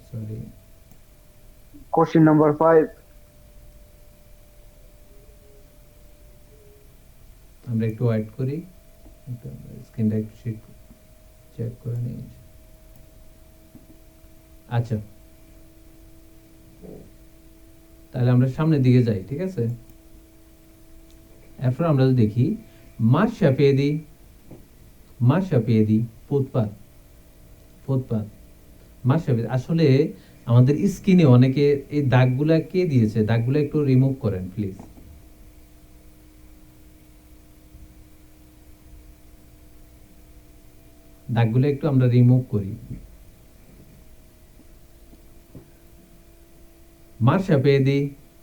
Speaker 1: সরি,
Speaker 2: Question number 5.
Speaker 1: আমরা একটু ওয়েট করি, স্ক্রিনটা একটু চেক করে নিই। আচ্ছা, তাহলে আমরা সামনের দিকে যাই, ঠিক আছে? এরপর আমরা যদি দেখি মাশরাফিয়েদি ফুটপাত, মাশরাফিয়েদি আসলে আমাদের স্ক্রিনে অনেকে এই দাগগুলা কে দিয়েছে, দাগগুলো একটু রিমুভ করেন প্লিজ। দাগগুলো একটু আমরা রিমুভ করি। মাশরাফিয়েদি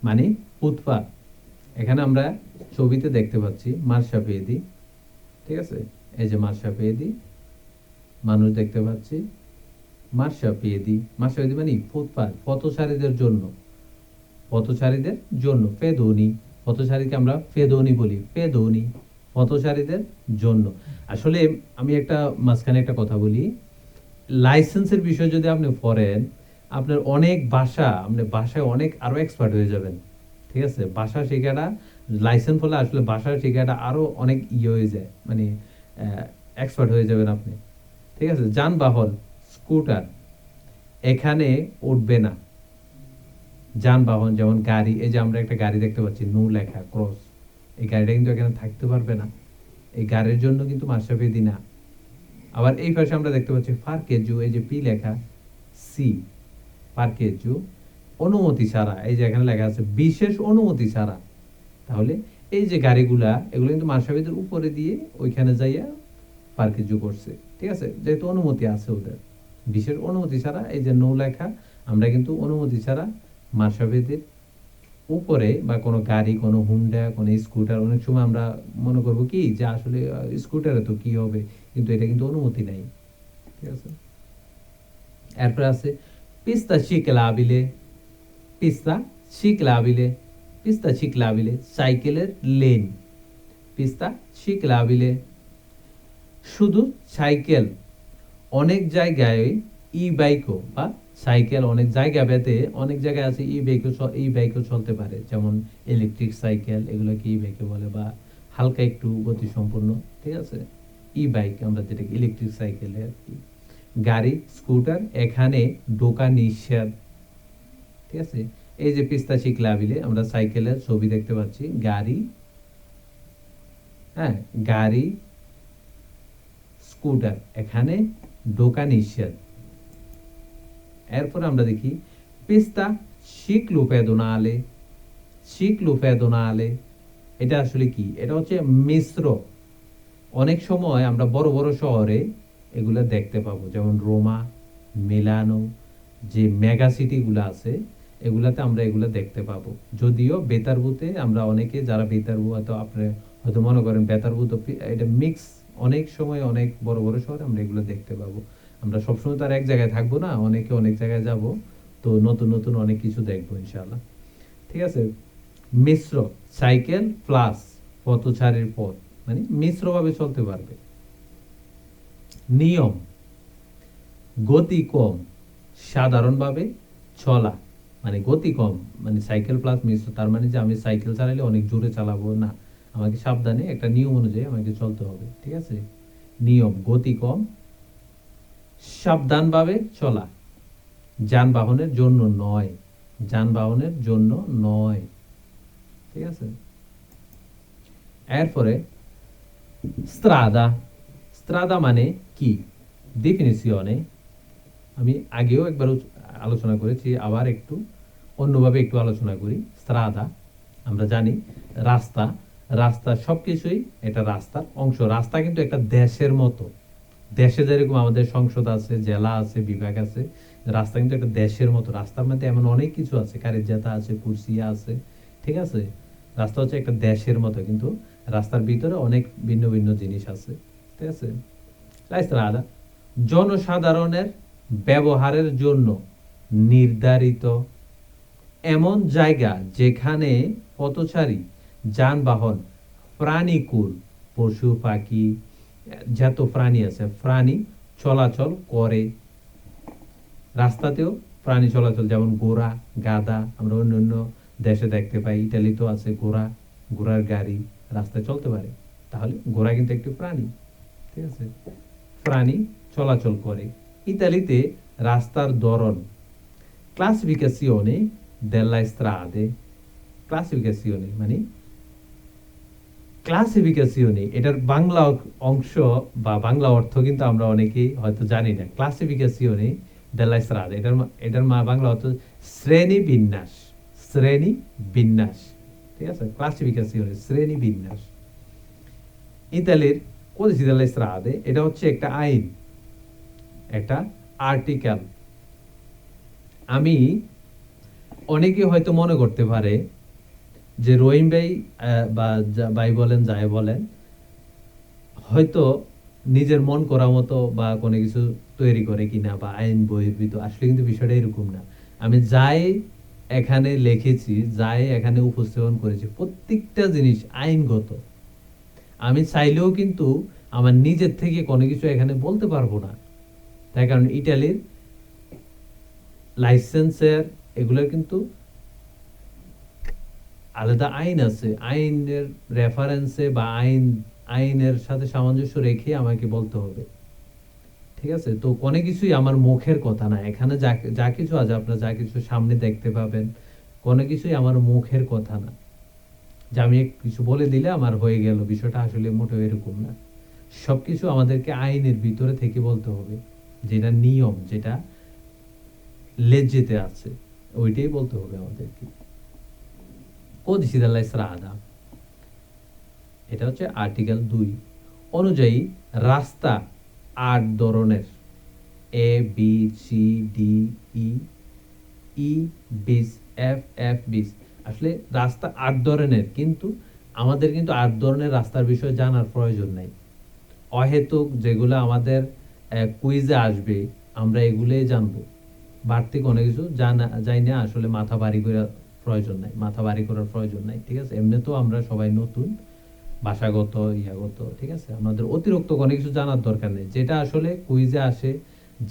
Speaker 1: মানে ফুটপাত, এখানে আমরা ছবিতে দেখতে পাচ্ছি মাশরাফিয়েদি, ঠিক আছে? এই যে মাশরাফিয়েদি, মানুষ দেখতে পাচ্ছি। মাশরাফিয়েদি মানে ফুটপাত, পথচারীদের জন্য, পেদোনি, পথচারীকে আমরা পেদোনি বলি, পথচারীদের জন্য। আসলে আমি মাঝখানে একটা কথা বলি, লাইসেন্সের বিষয় যদি আপনি পড়েন, আপনার অনেক ভাষায় অনেক আরো এক্সপার্ট হয়ে যাবেন, ঠিক আছে? ভাষা শেখাটা, লাইসেন্স হলে আসলে ভাষা শেখাটা আরো অনেক হয়ে যায়, মানে এক্সপার্ট হয়ে যাবেন আপনি, ঠিক আছে? যানবাহন, স্কুটার এখানে উঠবে না। যানবাহন যেমন গাড়ি, এই যে আমরা একটা গাড়ি দেখতে পাচ্ছি, নো লেখা, ক্রস, এই গাড়িটা কিন্তু এখানে থাকতে পারবে না, এই গাড়ির জন্য কিন্তু মাশরাফিয়েদি না। আবার এই পাশে আমরা দেখতে পাচ্ছি ফারকেজু, এই যে পি লেখা, সি, ফারকেজু, অনুমতি ছাড়া, এই যে এখানে লেখা আছে বিশেষ অনুমতি ছাড়া। তাহলে এই যে গাড়িগুলা, এগুলো কিন্তু মাশরাফিদের উপরে দিয়ে ওইখানে যাইয়া ফারকেজু করছে, ঠিক আছে? যেহেতু অনুমতি আছে ওদের, বিশেষ অনুমতি ছাড়া, এই যে নো লেখা, আমরা কিন্তু অনুমতি ছাড়া মাশরাফিদের উপরে, বা কোনো গাড়ি, কোনো হুন্ডা, কোনো স্কুটার, অনেক সময় আমরা মনে করব কি যে আসলে স্কুটারে তো কি হবে, কিন্তু এটা কিন্তু অনুমতি নাই, ঠিক আছে? এরপর আছে পিস্তা শিকলাবিলে, সাইকেলের লেন, পিস্তা ciclabile শুধু সাইকেল, অনেক জায়গায় ই বাইকও বা সাইকেল অনেক জায়গা ভেদে অনেক জায়গায় আছে ই বাইকও চলতে পারে, যেমন ইলেকট্রিক সাইকেল, এগুলোকে ই বাইকে বলে, বা হালকা একটু গতি সম্পন্ন, ঠিক আছে, ই বাইক আমরা যেটাকে ইলেকট্রিক সাইকেলে আর কি। গাড়ি, স্কুটার এখানে ঢোকা নিষেধ, ঠিক আছে। এই যে পিস্তা চিকলাবিলে আমরা সাইকেলের ছবি দেখতে পাচ্ছি, গাড়ি, হ্যাঁ, গাড়ি, স্কুটার এখানে ঢোকা নিষেধ। এরপর আমরা দেখি পিস্তা শিকলু পেদোনালে, এটা আসলে কি? এটা হচ্ছে মিশ্র। অনেক সময় আমরা বড় বড় শহরে এগুলা দেখতে পাবো, যেমন রোমা, মিলানো, যে মেগা সিটি গুলো আছে এগুলাতে আমরা এগুলা দেখতে পাবো। যদিও বেতারবুতে আমরা অনেকে যারা বেতারবু হয়তো মনে করেন বেতারবু তো এটা মিক্স, অনেক সময় অনেক বড় বড় শহরে আমরা এগুলো দেখতে পাবো। আমরা সবসময় তো আর এক জায়গায় থাকবো না, অনেকে অনেক জায়গায় যাব, তো নতুন নতুন অনেক কিছু দেখবো ইনশাআল্লাহ, ঠিক আছে। মিশ্র, সাইকেল প্লাস পথচারীর পথ, মানে মিশ্রভাবে চলতে পারবে। নিয়ম, গতি কম, সাধারণভাবে চলা, মানে গতি কম, মানে সাইকেল প্লাস মিশ্র, তার মানে যে আমি সাইকেল চালাইলে অনেক জোরে চালাবো না, আমাকে সাবধানে একটা নিয়ম অনুযায়ী আমাকে চলতে হবে, ঠিক আছে। নিয়ম, গতি কম, সাবধানভাবে চলা, যানবাহনের জন্য নয়, যানবাহনের জন্য নয়, ঠিক আছে। এরপরে স্ত্রাদা, স্ত্রাদা মানে কি? ডেফিনিশনে আমি আগেও একবার আলোচনা করেছি, আবার একটু অন্যভাবে একটু আলোচনা করি। স্ত্রাদা আমরা জানি রাস্তা, রাস্তা সবকিছুই এটা রাস্তার অংশ। রাস্তা কিন্তু একটা দেশের মতো, দেশে যেরকম আমাদের সংসদ আছে, জেলা আছে, বিভাগ আছে, রাস্তা কিন্তু একটা দেশের মতো। রাস্তার মধ্যে এমন অনেক কিছু আছে, কারিজাতা আছে, কুরসিয়া আছে, ঠিক আছে। রাস্তা হচ্ছে একটা দেশের মতো, কিন্তু রাস্তার ভিতরে অনেক ভিন্ন ভিন্ন জিনিস আছে, ঠিক আছে। রাস্তা জনসাধারণের ব্যবহারের জন্য নির্ধারিত এমন জায়গা যেখানে পথচারী, যানবাহন, প্রাণীকুল, পশু পাখি, যত প্রাণী আছে প্রাণী চলাচল করে। রাস্তাতেও প্রাণী চলাচল, যেমন ঘোড়া, গাধা আমরা অন্য অন্য দেশে দেখতে পাই, ইটালিতেও আছে ঘোড়া, ঘোড়ার গাড়ি রাস্তায় চলতে পারে। তাহলে ঘোড়া কিন্তু একটি প্রাণী, ঠিক আছে, প্রাণী চলাচল করে। ইতালিতে রাস্তার ধরন, classificazione della strade, classificazione মানে ক্লাসিফিকেশনে, এটার বাংলা অংশ বা বাংলা অর্থ কিন্তু আমরা অনেকেই হয়তো জানি না। ক্লাসিফিকেশনে দেলা স্ত্রাদা, এটার বাংলা অর্থ শ্রেণী বিন্যাস, শ্রেণী বিন্যাস, ঠিক আছে। ক্লাসিফিকেশনে শ্রেণী বিন্যাস। ইতালির কোদিসি দেলা স্ত্রাদে, এটা হচ্ছে একটা আইন, একটা আর্টিকেল। আমি অনেকে হয়তো মনে করতে পারে যে রহিম ভাই বা ভাই বলেন যাই বলেন, হয়তো নিজের মন করা মতো বা কোনো কিছু তৈরি করে কিনা বা আইন বহির্ভূত, আসলে কিন্তু বিষয়টা এরকম না। আমি যাই এখানে লিখেছি, যাই এখানে উপস্থাপন করেছি, প্রত্যেকটা জিনিস আইনগত। আমি চাইলেও কিন্তু আমার নিজের থেকে কোনো কিছু এখানে বলতে পারবো না, তাই কারণ ইটালির লাইসেন্সের এগুলোর কিন্তু আলাদা আইন আছে, আইনের রেফারেন্সে বা আইনের সাথে সামঞ্জস্য রেখে আমাকে বলতে হবে, ঠিক আছে। তো কোনো কিছুই আমার মুখের কথা না, এখানে যা কিছু আছে আপনারা যা কিছু সামনে দেখতে পাবেন, কোনো কিছুই আমার মুখের কথা না, যে আমি কিছু বলে দিলে আমার হয়ে গেল, বিষয়টা আসলে মোটেও এরকম না। সবকিছু আমাদেরকে আইনের ভিতরে থেকে বলতে হবে, যেটা নিয়ম, যেটা লেজ্জেতে আছে ওইটাই বলতে হবে আমাদেরকে। কোদিসি দেলা স্ত্রাদা, এটা হচ্ছে আর্টিকেল 2 অনুযায়ী রাস্তা 8 ধরনের, A B C D E, ই বিস, এফ এফ বিস। আসলে রাস্তা 8 ধরনের, কিন্তু আমাদের কিন্তু 8 ধরনের রাস্তার বিষয়ে জানার প্রয়োজন নাই। অহেতুক যেগুলো আমাদের কুইজে আসবে আমরা এগুলোই জানবো, বাড়তি কোনো কিছু যাই না, আসলে মাথা ভারী করার প্রয়োজন নাই, ঠিক আছে। এমনি তো আমরা সবাই নতুন, ভাষাগত ইয়াগত, ঠিক আছে? আমাদের অতিরিক্ত কোনো কিছু জানার দরকার নেই, যেটা আসলে কুইজে আসে,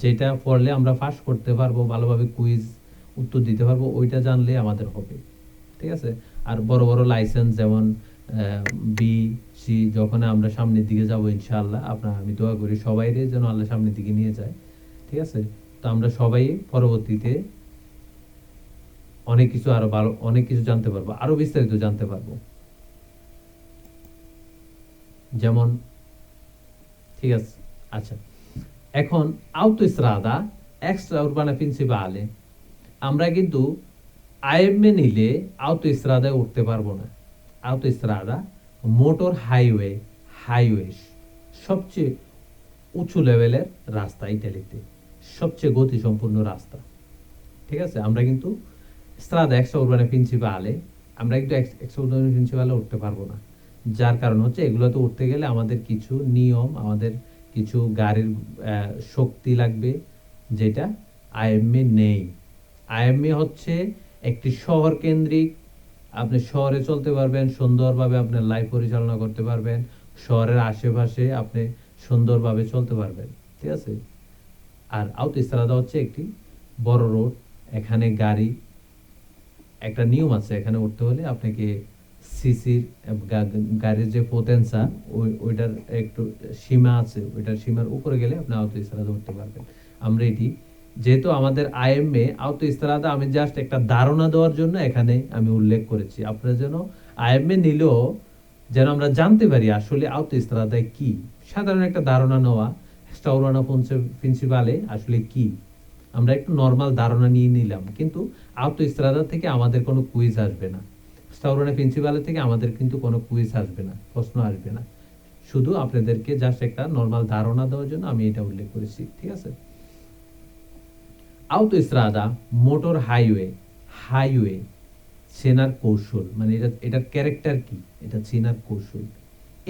Speaker 1: যেটা পড়লে আমরা পাস করতে পারবো, ভালোভাবে কুইজ উত্তর দিতে পারবো, ওইটা জানলে আমাদের হবে, ঠিক আছে? আর বড় বড় লাইসেন্স যেমন বি সি, যখন আমরা সামনের দিকে যাব ইনশাআল্লাহ, আমি দোয়া করি সবাইরে যেন আল্লাহ সামনের দিকে নিয়ে যায়, ঠিক আছে? তো আমরা সবাই পরবর্তীতে অনেক কিছু আরো ভালো, অনেক কিছু জানতে পারবো, আরো বিস্তারিত জানতে পারবো। যেমন, ঠিক আছে, আচ্ছা, এখন autostrada extraurbana principale, আমরা কিন্তু আইএমএ নিলে autostrada উঠতে পারবো না। autostrada মোটর হাইওয়ে, হাইওয়ে সবচেয়ে উঁচু লেভেলের রাস্তা ইতালিতে, সবচেয়ে গতিসম্পন্ন রাস্তা, ঠিক আছে? আমরা কিন্তু স্ট্রাদা এক্সট্রাউরবানা প্রিন্সিপালে, আমরা কিন্তু এক্সট্রাউরবানা প্রিন্সিপালে উঠতে পারবো না। যার কারণ হচ্ছে এগুলোতে উঠতে গেলে আমাদের কিছু নিয়ম, আমাদের কিছু গাড়ির শক্তি লাগবে, যেটা আইএমএ নেই। আইএমএ হচ্ছে একটি শহর কেন্দ্রিক, আপনি শহরে চলতে পারবেন সুন্দরভাবে, আপনার লাইফ পরিচালনা করতে পারবেন, শহরের আশেপাশে আপনি সুন্দরভাবে চলতে পারবেন, ঠিক আছে? আর autostrada হচ্ছে একটি বড় রোড, এখানে গাড়ি, একটা নিয়ম আছে, এখানে উঠতে হলে আপনাকে সিসির গাড়ির যে পোতেন্সা, ওইটার একটু সীমা আছে, ওইটার সীমার উপরে গেলে আপনি autostrada উঠতে পারবেন। আমরা এটি, যেহেতু আমাদের আইএমএ autostrada, আমি জাস্ট একটা ধারণা দেওয়ার জন্য এখানে আমি উল্লেখ করেছি, আপনারা যেন আইএমএ নিলেও যেন আমরা জানতে পারি আসলে autostrada কি, সাধারণ একটা ধারণা নেওয়া, স্টাউরানা প্রিন্সিপালে আসলে কি, আমরা একটু নর্মাল ধারণা নিয়ে নিলাম, কিন্তু autostrada থেকে আমাদের কোনো কুইজ আসবে না, স্টাউরানা প্রিন্সিপালে থেকে আমাদের কিন্তু কোনো কুইজ আসবে না, প্রশ্ন আসবে না, শুধু আপনাদেরকে জাস্ট একটা নর্মাল ধারণা দেওয়ার জন্য আমি এটা উল্লেখ করেছি, ঠিক আছে? autostrada মোটর হাইওয়ে, হাইওয়ে চেনার কৌশল, মানে এটার ক্যারেক্টার কি, এটা চেনার কৌশল।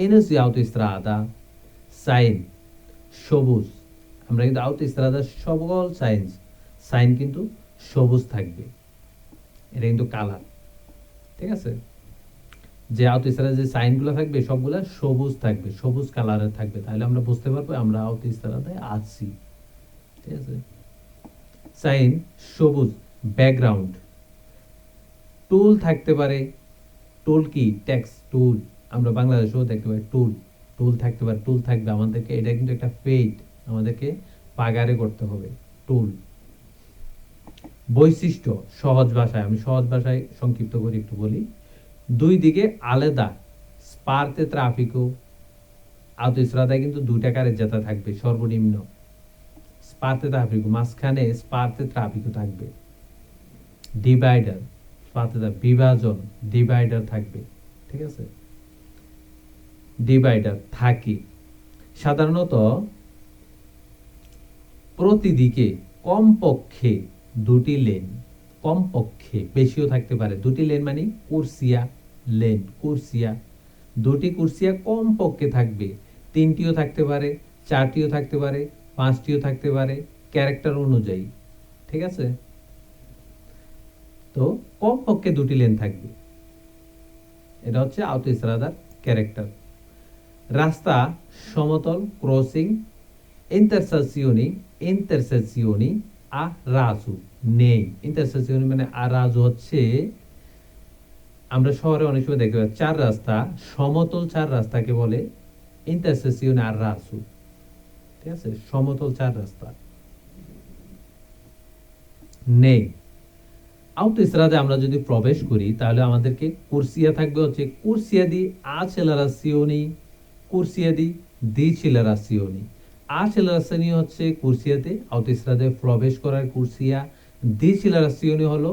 Speaker 1: এনএসি autostrada সাইন, সবুজ, আমরা কিন্তু autostrada সকল সাইন কিন্তু সবুজ থাকবে, এটা কিন্তু কালার, ঠিক আছে? যে autostrada যে সাইনগুলো থাকবে সবগুলা সবুজ থাকবে, সবুজ কালারের থাকবে, তাহলে আমরা বুঝতে পারবো আমরা autostrada আছি, ঠিক আছে? সাইন সবুজ, ব্যাকগ্রাউন্ড, টুল থাকতে পারে, টুল কি, ট্যাক্স টুল, আমরা বাংলাদেশেও দেখতে পাই টুল, টুল থাকতে পারে, টুল থাকবে, আমাদেরকে এটা কিন্তু একটা পেইড, আমাদেরকে পাগারে করতে হবে, টুল। বৈশিষ্ট্য, সহজ ভাষায়, আমি সহজ ভাষায় সংক্ষিপ্ত করে একটু বলি, দুই দিকে আলাদা স্পার্তে ট্রাফিকও, autostradaয় কিন্তু দুইটা কারেজ্জাতা থাকবে সর্বনিম্ন, স্পার্তে ট্রাফিকও, মাঝখানে স্পার্তে ট্রাফিকও থাকবে, ডিভাইডার, বিভাজন, ডিভাইডার থাকবে, ঠিক আছে? ডিভাইডার থাকে সাধারণত প্রতিদিকে কমপক্ষে দুটি লেন, কমপক্ষে, বেশিও থাকতে পারে, দুটি লেন মানে কুরসিয়া লেন, কুরসিয়া, দুটি কুরসিয়া কমপক্ষে থাকবে, তিনটিও থাকতে পারে, চারটিও থাকতে পারে, পাঁচটিও থাকতে পারে, ক্যারেক্টার অনুযায়ী, ঠিক আছে? তো কমপক্ষে দুটি লেন থাকবে, এটা হচ্ছে autostradaর ক্যারেক্টার। রাস্তা সমতল, ক্রসিং, ইন্টারসেকশনি আ রাজু নেই, ইন্টারসেকশনি মানে আ রাজু হচ্ছে, আমরা শহরে অনেক সময় দেখতে পাই চার রাস্তা, সমতল চার রাস্তাকে বলে ইন্টারসেকশনি আর রাজু, ঠিক আছে? সমতল চার রাস্তা নেই। autostrada আমরা যদি প্রবেশ করি তাহলে আমাদেরকে কুরসিয়া থাকবে, হচ্ছে কুরসিয়া দি accelerazioni, কুরসিয়া দি decelerazioni, accelerazioni হচ্ছে কুরসিয়াতে, autostrada প্রবেশ করার কুরসিয়া, decelerazioni হলো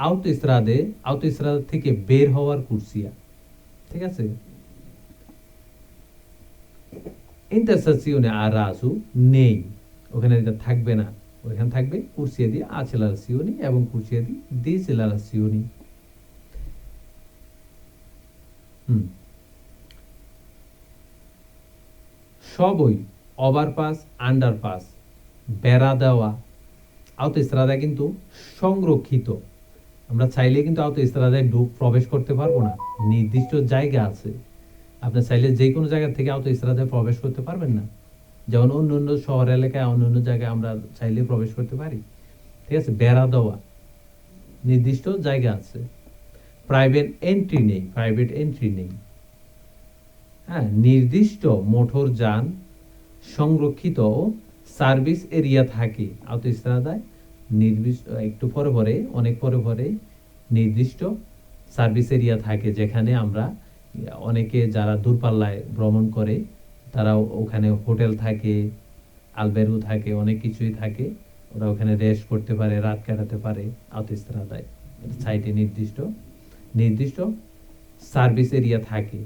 Speaker 1: autostrada থেকে বের হওয়ার কুরসিয়া, ঠিক আছে? ইন্টারসেকশনে আর রাজু নেই, ওখানে এটা থাকবে না, ওখানে থাকবে কুরসিয়া দি accelerazioni এবং কুরসিয়া দি decelerazioni। সবই ওভারপাস, আন্ডারপাস, বেড়া দেওয়া, autostrada কিন্তু সংরক্ষিত, আমরা চাইলে কিন্তু autostradaয় প্রবেশ করতে পারবো না, নির্দিষ্ট জায়গা আছে, আপনি চাইলে যে কোনো জায়গা থেকে আওতোস্ত্রাদায় প্রবেশ করতে পারবেন না, যেমন অন্য অন্য শহর এলাকায় অন্য অন্য জায়গায় আমরা চাইলে প্রবেশ করতে পারি। ঠিক আছে, বেড়া দেওয়া নির্দিষ্ট জায়গা আছে। প্রাইভেট এন্ট্রি নেই। হ্যাঁ, নির্দিষ্ট মোটর যান সংরক্ষিত সার্ভিস এরিয়া থাকে আওতোস্ত্রাদায়, নির্দিষ্ট একটু পরে পরে অনেক পরে পরে নির্দিষ্ট সার্ভিস এরিয়া থাকে, যেখানে আমরা অনেকে যারা দূরপাল্লায় ভ্রমণ করে তারা ওখানে হোটেল থাকে, আলবেরু থাকে, অনেক কিছুই থাকে, ওরা ওখানে রেস্ট করতে পারে, রাত কাটাতে পারে আওতোস্ত্রাদায়। সাইটে নির্দিষ্ট নির্দিষ্ট সার্ভিস এরিয়া থাকে।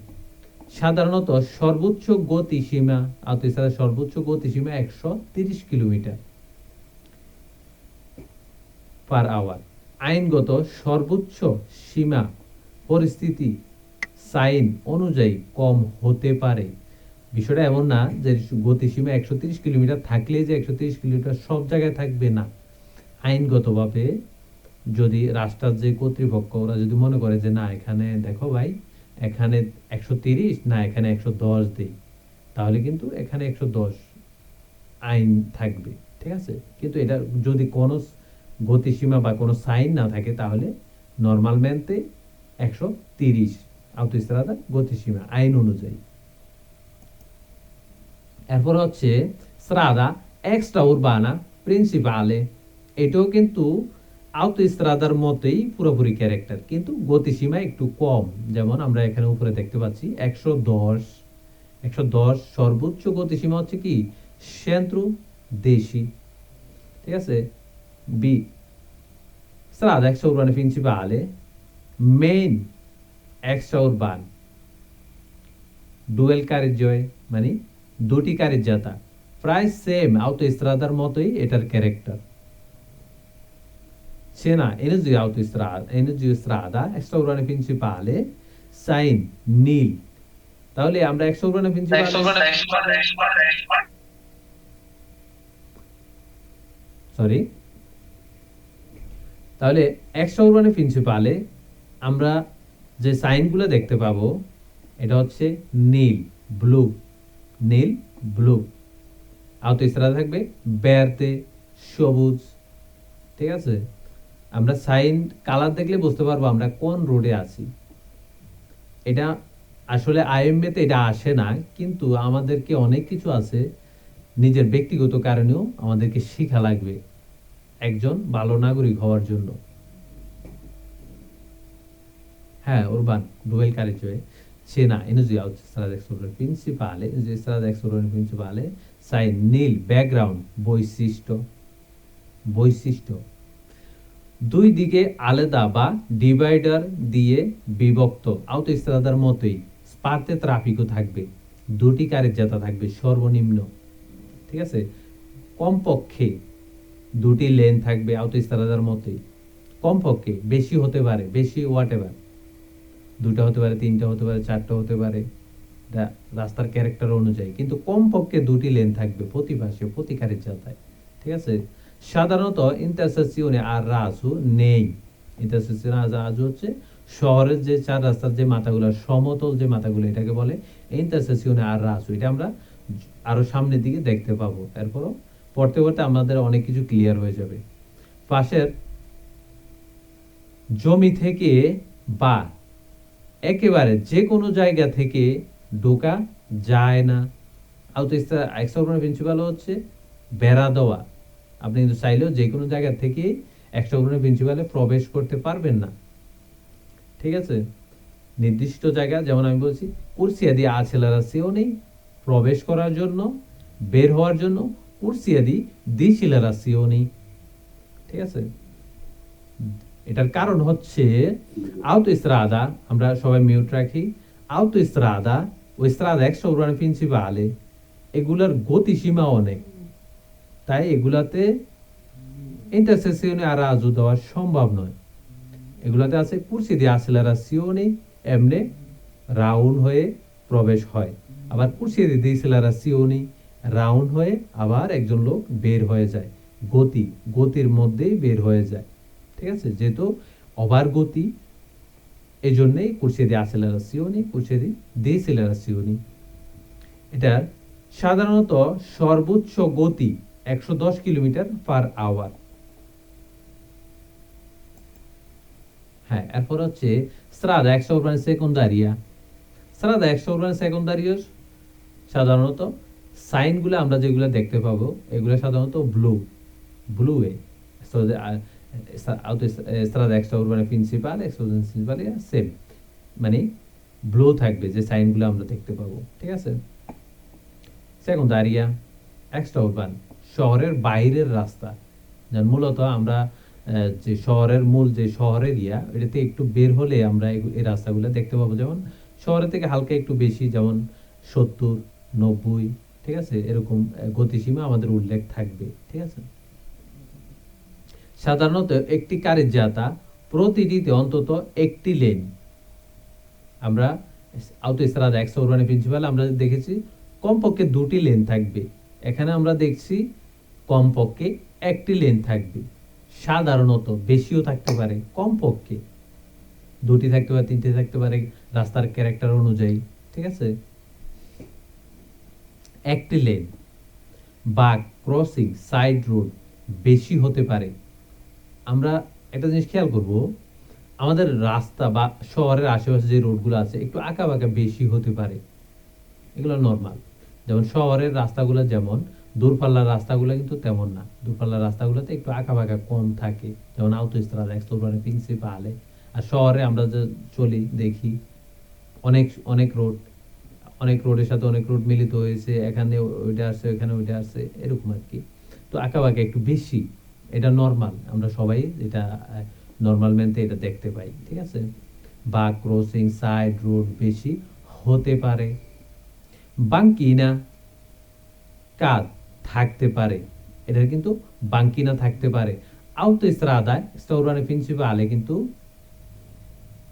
Speaker 1: সাধারণত সর্বোচ্চ গতিসীমা আওতোস্ত্রাদার সর্বোচ্চ গতিসীমা 130 কিলোমিটার পার আওয়ার। আইনগত সর্বোচ্চ সীমা পরিস্থিতি সাইন অনুযায়ী কম হতে পারে। বিষয়টা এমন না যে গতিসীমা 130 কিলোমিটার থাকলে যে 130 কিলোমিটার সব জায়গায় থাকবে না। আইনগতভাবে যদি রাস্তার যে কর্তৃপক্ষ ওরা যদি মনে করে যে না এখানে দেখো ভাই এখানে 130 না এখানে 110 দেই, তাহলে কিন্তু এখানে 110 আইন থাকবে। ঠিক আছে, কিন্তু এটা যদি কোনো গতিসীমা বা কোনো সাইন না থাকে তাহলে নর্মাল ম্যানতে 130 আওতোস্ত্রাদার গতিসীমা আইন অনুযায়ী। এরপর হচ্ছে স্ট্রাদা এক্সট্রা উরবানা প্রিন্সিপালে। এটাও কিন্তু আওতোস্ত্রাদার মতোই পুরোপুরি ক্যারেক্টার, কিন্তু গতিসীমা একটু কম। যেমন আমরা এখানে উপরে দেখতে পাচ্ছি 110 সর্বোচ্চ গতিসীমা হচ্ছে কি সেন্ট্রো দেশি। ঠিক আছে, বি স্ট্রাদা এক্সট্রা উরবানা প্রিন্সিপালে মেইন এক্সট্রা উরবান ডুয়েল কারিজয় মানে দুটি কারিজাতা, প্রায় সেম আওতোস্ত্রাদার মতোই এটার character. Cena energy strada extra urbana principale sign nil। তাহলে আমরা extra urbana principale সরি তাহলে extra urbana principale আমরা যে সাইনগুলো দেখতে পাবো এটা হচ্ছে নীল ব্লু। আওতোস্ত্রাদা থাকবে বেরতে সবুজ। ঠিক আছে, আমরা সাইন কালার দেখলে বুঝতে পারবো আমরা কোন রোডে আছি। এটা আসলে আইএমএ তে এটা আসে না, কিন্তু আমাদেরকে অনেক কিছু আছে নিজের ব্যক্তিগত কারণেও আমাদেরকে শেখা লাগবে একজন ভালো নাগরিক হওয়ার জন্য। হ্যাঁ, উরবান dual carriageway Cena energy strada extra urbana principale energy strada extra urbana principale sign নীল ব্যাকগ্রাউন্ড বৈশিষ্ট্য দুই দিকে আলাদা বা ডিভাইডার দিয়ে বিভক্ত আওতোস্ত্রাদার মতোই। স্পার্তে ট্রাফিকও থাকবে, দুটি কারিজাতা থাকবে সর্বনিম্ন। ঠিক আছে, কমপক্ষে দুটি লেন থাকবে আওতোস্ত্রাদার মতোই। কমপক্ষে, বেশি হতে পারে, বেশি হোয়াটএভার, দুটা হতে পারে, তিনটা হতে পারে, চারটা হতে পারে রাস্তার ক্যারেক্টার অনুযায়ী, কিন্তু কমপক্ষে দুটি লেন থাকবে প্রতি পাশে প্রতি কারিজাতায়। ঠিক আছে, সাধারণত ইন্টারসেকশনে আর রাজু নেই। ইন্টারসেকশন আর রাজু হচ্ছে শহরের যে চার রাস্তার যে মাথাগুলো সমতল যে মাথাগুলো এটাকে বলে ইন্টারসেকশনে আর রাজু। এটা আমরা আরো সামনের দিকে দেখতে পাবো। এরপরও পড়তে পড়তে আমাদের অনেক কিছু ক্লিয়ার হয়ে যাবে। পাশের জমি থেকে বা একেবারে যে কোনো জায়গা থেকে ঢোকা যায় না। আওতোস্ত্রাদা এক্সট্রা উরবানা প্রিন্সিপালে হচ্ছে বেড়া দেওয়া। আপনি কিন্তু চাইলেও যে কোনো জায়গা থেকে এক্সট্রা উরবানা প্রিন্সিপালে প্রবেশ করতে পারবেন না। ঠিক আছে, নির্দিষ্ট জায়গা, যেমন আমি বলছি কুরসিয়া দিয়ে accelerazione প্রবেশ করার জন্য, বের হওয়ার জন্য কুরসিয়া দি ডিসিলারাসিওনি। ঠিক আছে, এটার কারণ হচ্ছে আওতোস্ত্রাদা, আমরা সবাই মিউট রাখি, আওতোস্ত্রাদা ও স্ট্রাদা এক্সট্রা উরবানা প্রিন্সিপালে এগুলার গতিসীমা অনেক, তাই এগুলাতে ইন্টারসেকশনে আর রাজু দেওয়া সম্ভব নয়। এগুলাতে আছে কুরসি দিয়ে accelerazione এমনে রাউন্ড হয়ে প্রবেশ হয়, আবার কুরসি দিয়ে ডিসিলারাসিওনি রাউন্ড হয়ে আবার একজন লোক বের হয়ে যায়, গতির মধ্যেই বের হয়ে যায়। ঠিক আছে, যেহেতু ওভার গতি এই জন্যই corsia di accelerazione, corsia di decelerazione। এটার সাধারণত সর্বোচ্চ গতি 110 কিলোমিটার পার আওয়ার। হ্যাঁ, এরপর হচ্ছে strada extraurbana secondaria। strada extraurbana secondaria সাধারণত সাইনগুলো আমরা যেগুলো দেখতে পাবো এগুলো সাধারণত ব্লুয়ে। strada extraurbana principale, extraurbana principale same, মানে ব্লু থাকবে যে সাইনগুলো আমরা দেখতে পাবো, ঠিক আছে। সেকেন্ডারিয়া এক্সট্রাউরবান শহরের বাইরের রাস্তা, যার মূলত আমরা যে শহরের মূল যে শহর এরিয়া এটাতে একটু বের হলে আমরা এই রাস্তাগুলো দেখতে পাবো, যেমন শহরের থেকে হালকা একটু বেশি, যেমন 70-90, ঠিক আছে, এরকম গতিসীমা আমাদের উল্লেখ থাকবে, ঠিক আছে। সাধারণত একটি কারেজ্জাতা প্রতিটিতে অন্তত একটি লেন। আমরা autostrada extraurbana principale আমরা দেখেছি কমপক্ষে দুটি লেন থাকবে, এখানে আমরা দেখছি কমপক্ষে একটি লেন থাকবে। সাধারণত বেশিও থাকতে পারে, কমপক্ষে দুটি থাকতে পারে, তিনটে থাকতে পারে রাস্তার ক্যারেক্টার অনুযায়ী, ঠিক আছে। একটি লেন বা ক্রসিং সাইড রোড বেশি হতে পারে। আমরা একটা জিনিস খেয়াল করব, আমাদের রাস্তা বা শহরের আশেপাশে যে রোডগুলো আছে একটু আঁকা বাঁকা বেশি হতে পারে, এগুলো নর্মাল। যেমন শহরের রাস্তাগুলো যেমন, দূরপাল্লার রাস্তাগুলো কিন্তু তেমন না, দূরপাল্লার রাস্তাগুলোতে একটু আঁকা বাঁকা কম থাকে, যেমন autostrada extraurbana principale। আর শহরে আমরা যে চলি দেখি অনেক অনেক রোড, অনেক রোডের সাথে অনেক রোড মিলিত হয়েছে, এখানে ওইটা আসছে, এখানে ওইটা আসছে, এরকম আর কি। তো আঁকা বাঁকা একটু বেশি, এটা নর্মাল, আমরা সবাই এটা নর্মাল মেনতে এটা দেখতে পাই, ঠিক আছে। বা ক্রসিং সাইড রোড বেশি হতে পারে। বাঙ্কিনা কাদ থাকতে পারে, এটা কিন্তু বাঙ্কিনা থাকতে পারে। autostrada extraurbana principale কিন্তু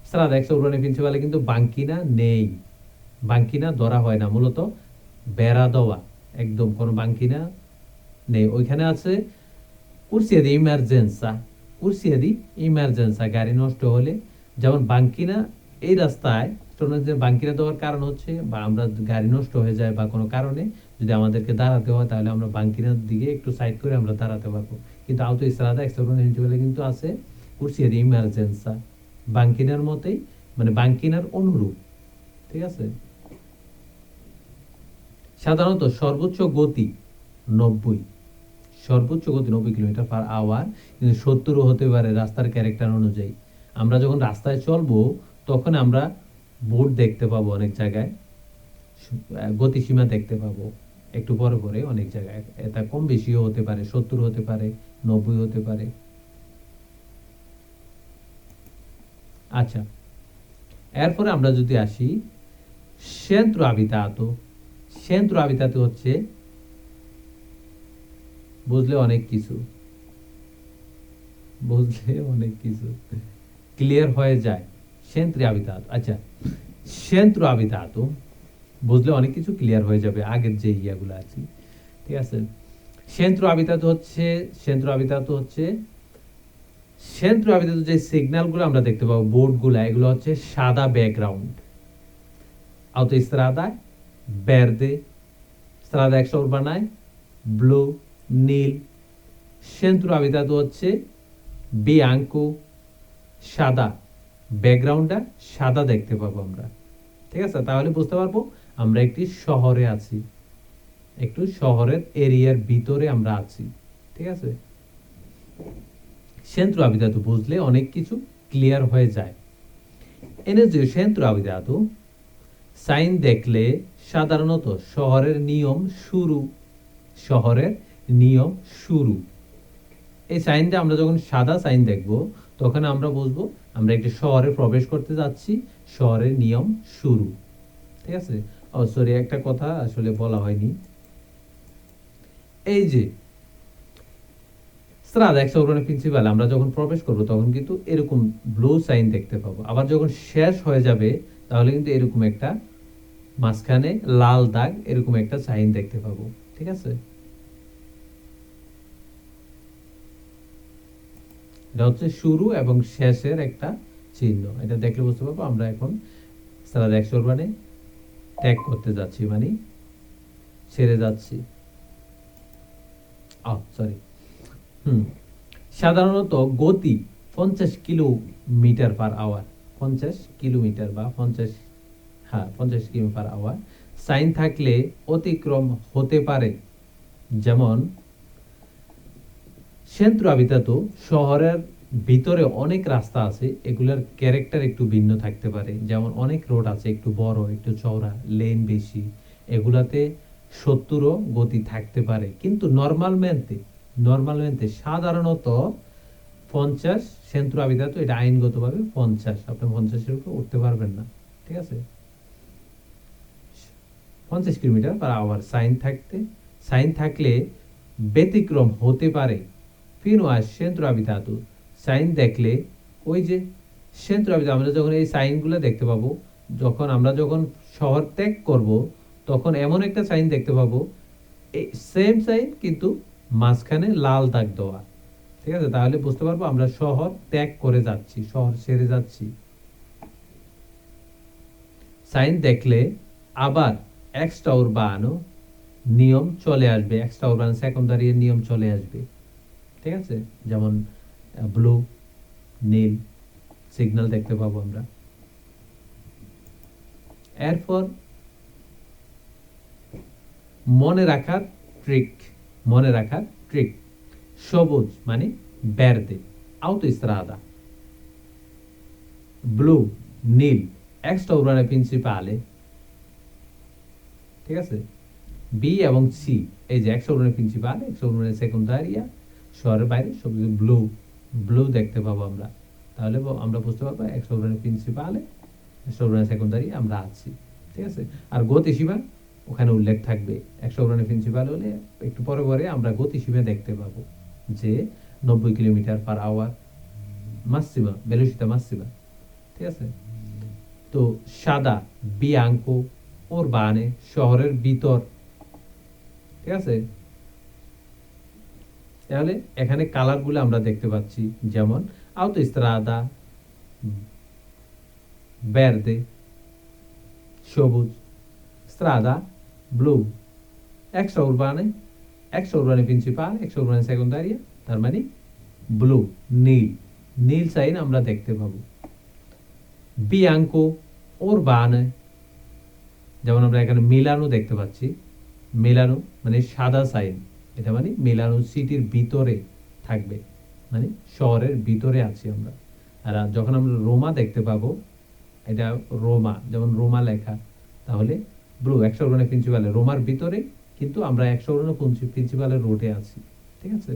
Speaker 1: strada extraurbana principale কিন্তু বাঙ্কিনা নেই, বাঙ্কিনা ধরা হয় না, মূলত বেড়া দেওয়া, একদম কোনো বাঙ্কিনা নেই। ওইখানে আছে corsia di emergenza, corsia di emergenza, গাড়ি নষ্ট হলে। যেমন বাঙ্কিনা এই রাস্তায় বাঙ্কিনা দেওয়ার কারণ হচ্ছে, বা আমরা গাড়ি নষ্ট হয়ে যায় বা কোনো কারণে যদি আমাদেরকে দাঁড়াতে হয় তাহলে আমরা বাঙ্কিনার দিকে একটু সাইড করে আমরা দাঁড়াতে পারবো। কিন্তু autostrada extraurbana principale কিন্তু আছে corsia di emergenza, বাঙ্কিনার মতেই, মানে বাঙ্কিনার অনুরূপ, ঠিক আছে। সাধারণত সর্বোচ্চ গতি 90, সর্বোচ্চ গতি 90 কিলোমিটার পার আওয়ার, কিন্তু 70ও হতে পারে রাস্তার ক্যারেক্টার অনুযায়ী। আমরা যখন রাস্তায় চলবো তখন আমরা বোর্ড দেখতে পাবো, অনেক জায়গায় গতিসীমা দেখতে পাবো, একটু পরে পরে অনেক জায়গায় এটা কম বেশিও হতে পারে, 70 হতে পারে, 90 হতে পারে। আচ্ছা, এরপরে আমরা যদি আসি centro abitato। centro abitato হচ্ছে বুঝলে অনেক কিছু, বুঝলে অনেক কিছু ক্লিয়ার হয়ে যায়। centro abitato, আচ্ছা, centro abitato বুঝলে অনেক কিছু ক্লিয়ার হয়ে যাবে আগের যে ইয়াগুলো আছে, ঠিক আছে। centro abitato হচ্ছে, centro abitato হচ্ছে, centro abitato যে সিগন্যালগুলো আমরা দেখতে পাবো, বোর্ডগুলো, এগুলো হচ্ছে সাদা background. autostrada verde, strada extraurbana blue নীল, centro abitato হচ্ছে bianco সাদা, ব্যাকগ্রাউন্ডটা সাদা দেখতে পাবো আমরা, ঠিক আছে। তাহলে বুঝতে পারবো আমরা একটি শহরে আছি, একটু শহরের এরিয়ার ভিতরে আমরা আছি, ঠিক আছে। centro abitato বুঝলে অনেক কিছু ক্লিয়ার হয়ে যায়। এনে যে centro abitato সাইন দেখলে সাধারণত শহরের নিয়ম শুরু, শহরের নিয়ম শুরু। এই সাইনটা আমরা যখন সাদা সাইন দেখব তখন আমরা বুঝবো আমরা একটি শহরে প্রবেশ করতে যাচ্ছি, শহরের নিয়ম শুরু, ঠিক আছে। ও সরি, একটা কথা আসলে বলা হয়নি, এই যে strada extraurbana principale আমরা যখন প্রবেশ করব তখন কিন্তু এরকম ব্লু সাইন দেখতে পাবো, আবার যখন শেষ হয়ে যাবে তাহলে কিন্তু এরকম একটা মাঝখানে লাল দাগ, এরকম একটা সাইন দেখতে পাবো, ঠিক আছে। এটা হচ্ছে শুরু এবং শেষের একটা চিহ্ন, এটা দেখলে বুঝতে পারবো আমরা এখন স্ত্রাদা এক্সউরবানে ত্যাগ করতে যাচ্ছি, মানে ছেড়ে যাচ্ছি। সরি। সাধারণত গতি 50 কিলোমিটার পার আওয়ার, 50 কিলোমিটার বা 50 কিমি পার আওয়ার। সাইন থাকলে অতিক্রম হতে পারে, যেমন সেন্ট্রো আবিতাতো শহরের ভিতরে অনেক রাস্তা আছে, এগুলোর ক্যারেক্টার একটু ভিন্ন থাকতে পারে। যেমন অনেক রোড আছে একটু বড়, একটু চওড়া, লেন বেশি, এগুলাতে 70ও গতি থাকতে পারে। কিন্তু নর্মালmente সাধারণত 50 সেন্ট্রো আবিতাতো, এটা আইনগতভাবে 50, আপনি 50-এর উপর উঠতে পারবেন না, ঠিক আছে। 50 কিলোমিটার পার আওয়ার সাইন থাকলে ব্যতিক্রম হতে পারে। ফিনো আর সেন্ট্রো আবিতাতো, সাইন দেখলে ওই যে সেন্ট্রো আবিতাতো, আমরা যখন এই সাইনগুলো দেখতে পাবো, আমরা যখন শহর ত্যাগ করব, তখন এমন একটা সাইন দেখতে পাবো, এই সেম সাইন কিন্তু মাঝখানে লাল দাগ দেওয়া, ঠিক আছে। তাহলে বুঝতে পারবো আমরা শহর ত্যাগ করে যাচ্ছি, শহর ছেড়ে যাচ্ছি। সাইন দেখলে আবার এক্সট্রা উরবানো নিয়ম চলে আসবে, এক্সট্রা উরবান সেকেন্ডারি নিয়ম চলে আসবে, ঠিক আছে। যেমন ব্লু, নীল সিগন্যাল দেখতে পাবো আমরা। এরপর মনে রাখার ট্রিক, সবুজ মানে verde, autostrada, ব্লু নীল, এক্সট্রা উরবানে প্রিন্সিপালে, ঠিক আছে। বি এবং সি, এই যে এক্সট্রা উরবানে প্রিন্সিপালে, এক্সট্রা উরবানে সেকেন্ডারিয়া, শহরের বাইরে সবকিছু ব্লু দেখতে পাবো আমরা। তাহলে আমরা বুঝতে পারবো এক্সট্রা উরবানে প্রিন্সিপালে, এক্সট্রা উরবানে সেকেন্ডারি আমরা আছি, ঠিক আছে। আর গতিসীমা ওখানে উল্লেখ থাকবে, এক্সট্রা উরবানে প্রিন্সিপাল হলে একটু পরে আমরা গতিসীমা দেখতে পাবো যে 90 কিলোমিটার পার আওয়ার মাসিমা, ভেলোসিটি মাসিমা, ঠিক আছে। তো সাদা বিয়াঙ্কো উরবানে, শহরের ভিতর, ঠিক আছে। তাহলে এখানে কালারগুলো আমরা দেখতে পাচ্ছি, যেমন autostrada verde সবুজ, strada ব্লু, এক্সট্রা উরবানে প্রিন্সিপাল, এক্সট্রা উরবানে সেকেন্ডারিয়া, তার মানে ব্লু নীল সাইন আমরা দেখতে পাবো। বিয়াঙ্কো উরবানে, যেমন আমরা এখানে মিলানো দেখতে পাচ্ছি, মিলানো মানে সাদা সাইন, এটা মানে মিলানো সিটির ভিতরে থাকবে, মানে শহরের ভিতরে আছি আমরা। আর যখন আমরা রোমা দেখতে পাবো, এটা রোমা, যেমন রোমা লেখা, তাহলে ব্লু, এক্সট্রা উরবানে প্রিন্সিপালে, রোমার ভিতরে, কিন্তু আমরা এক্সট্রা উরবানে প্রিন্সিপালের রোডে আছি, ঠিক আছে।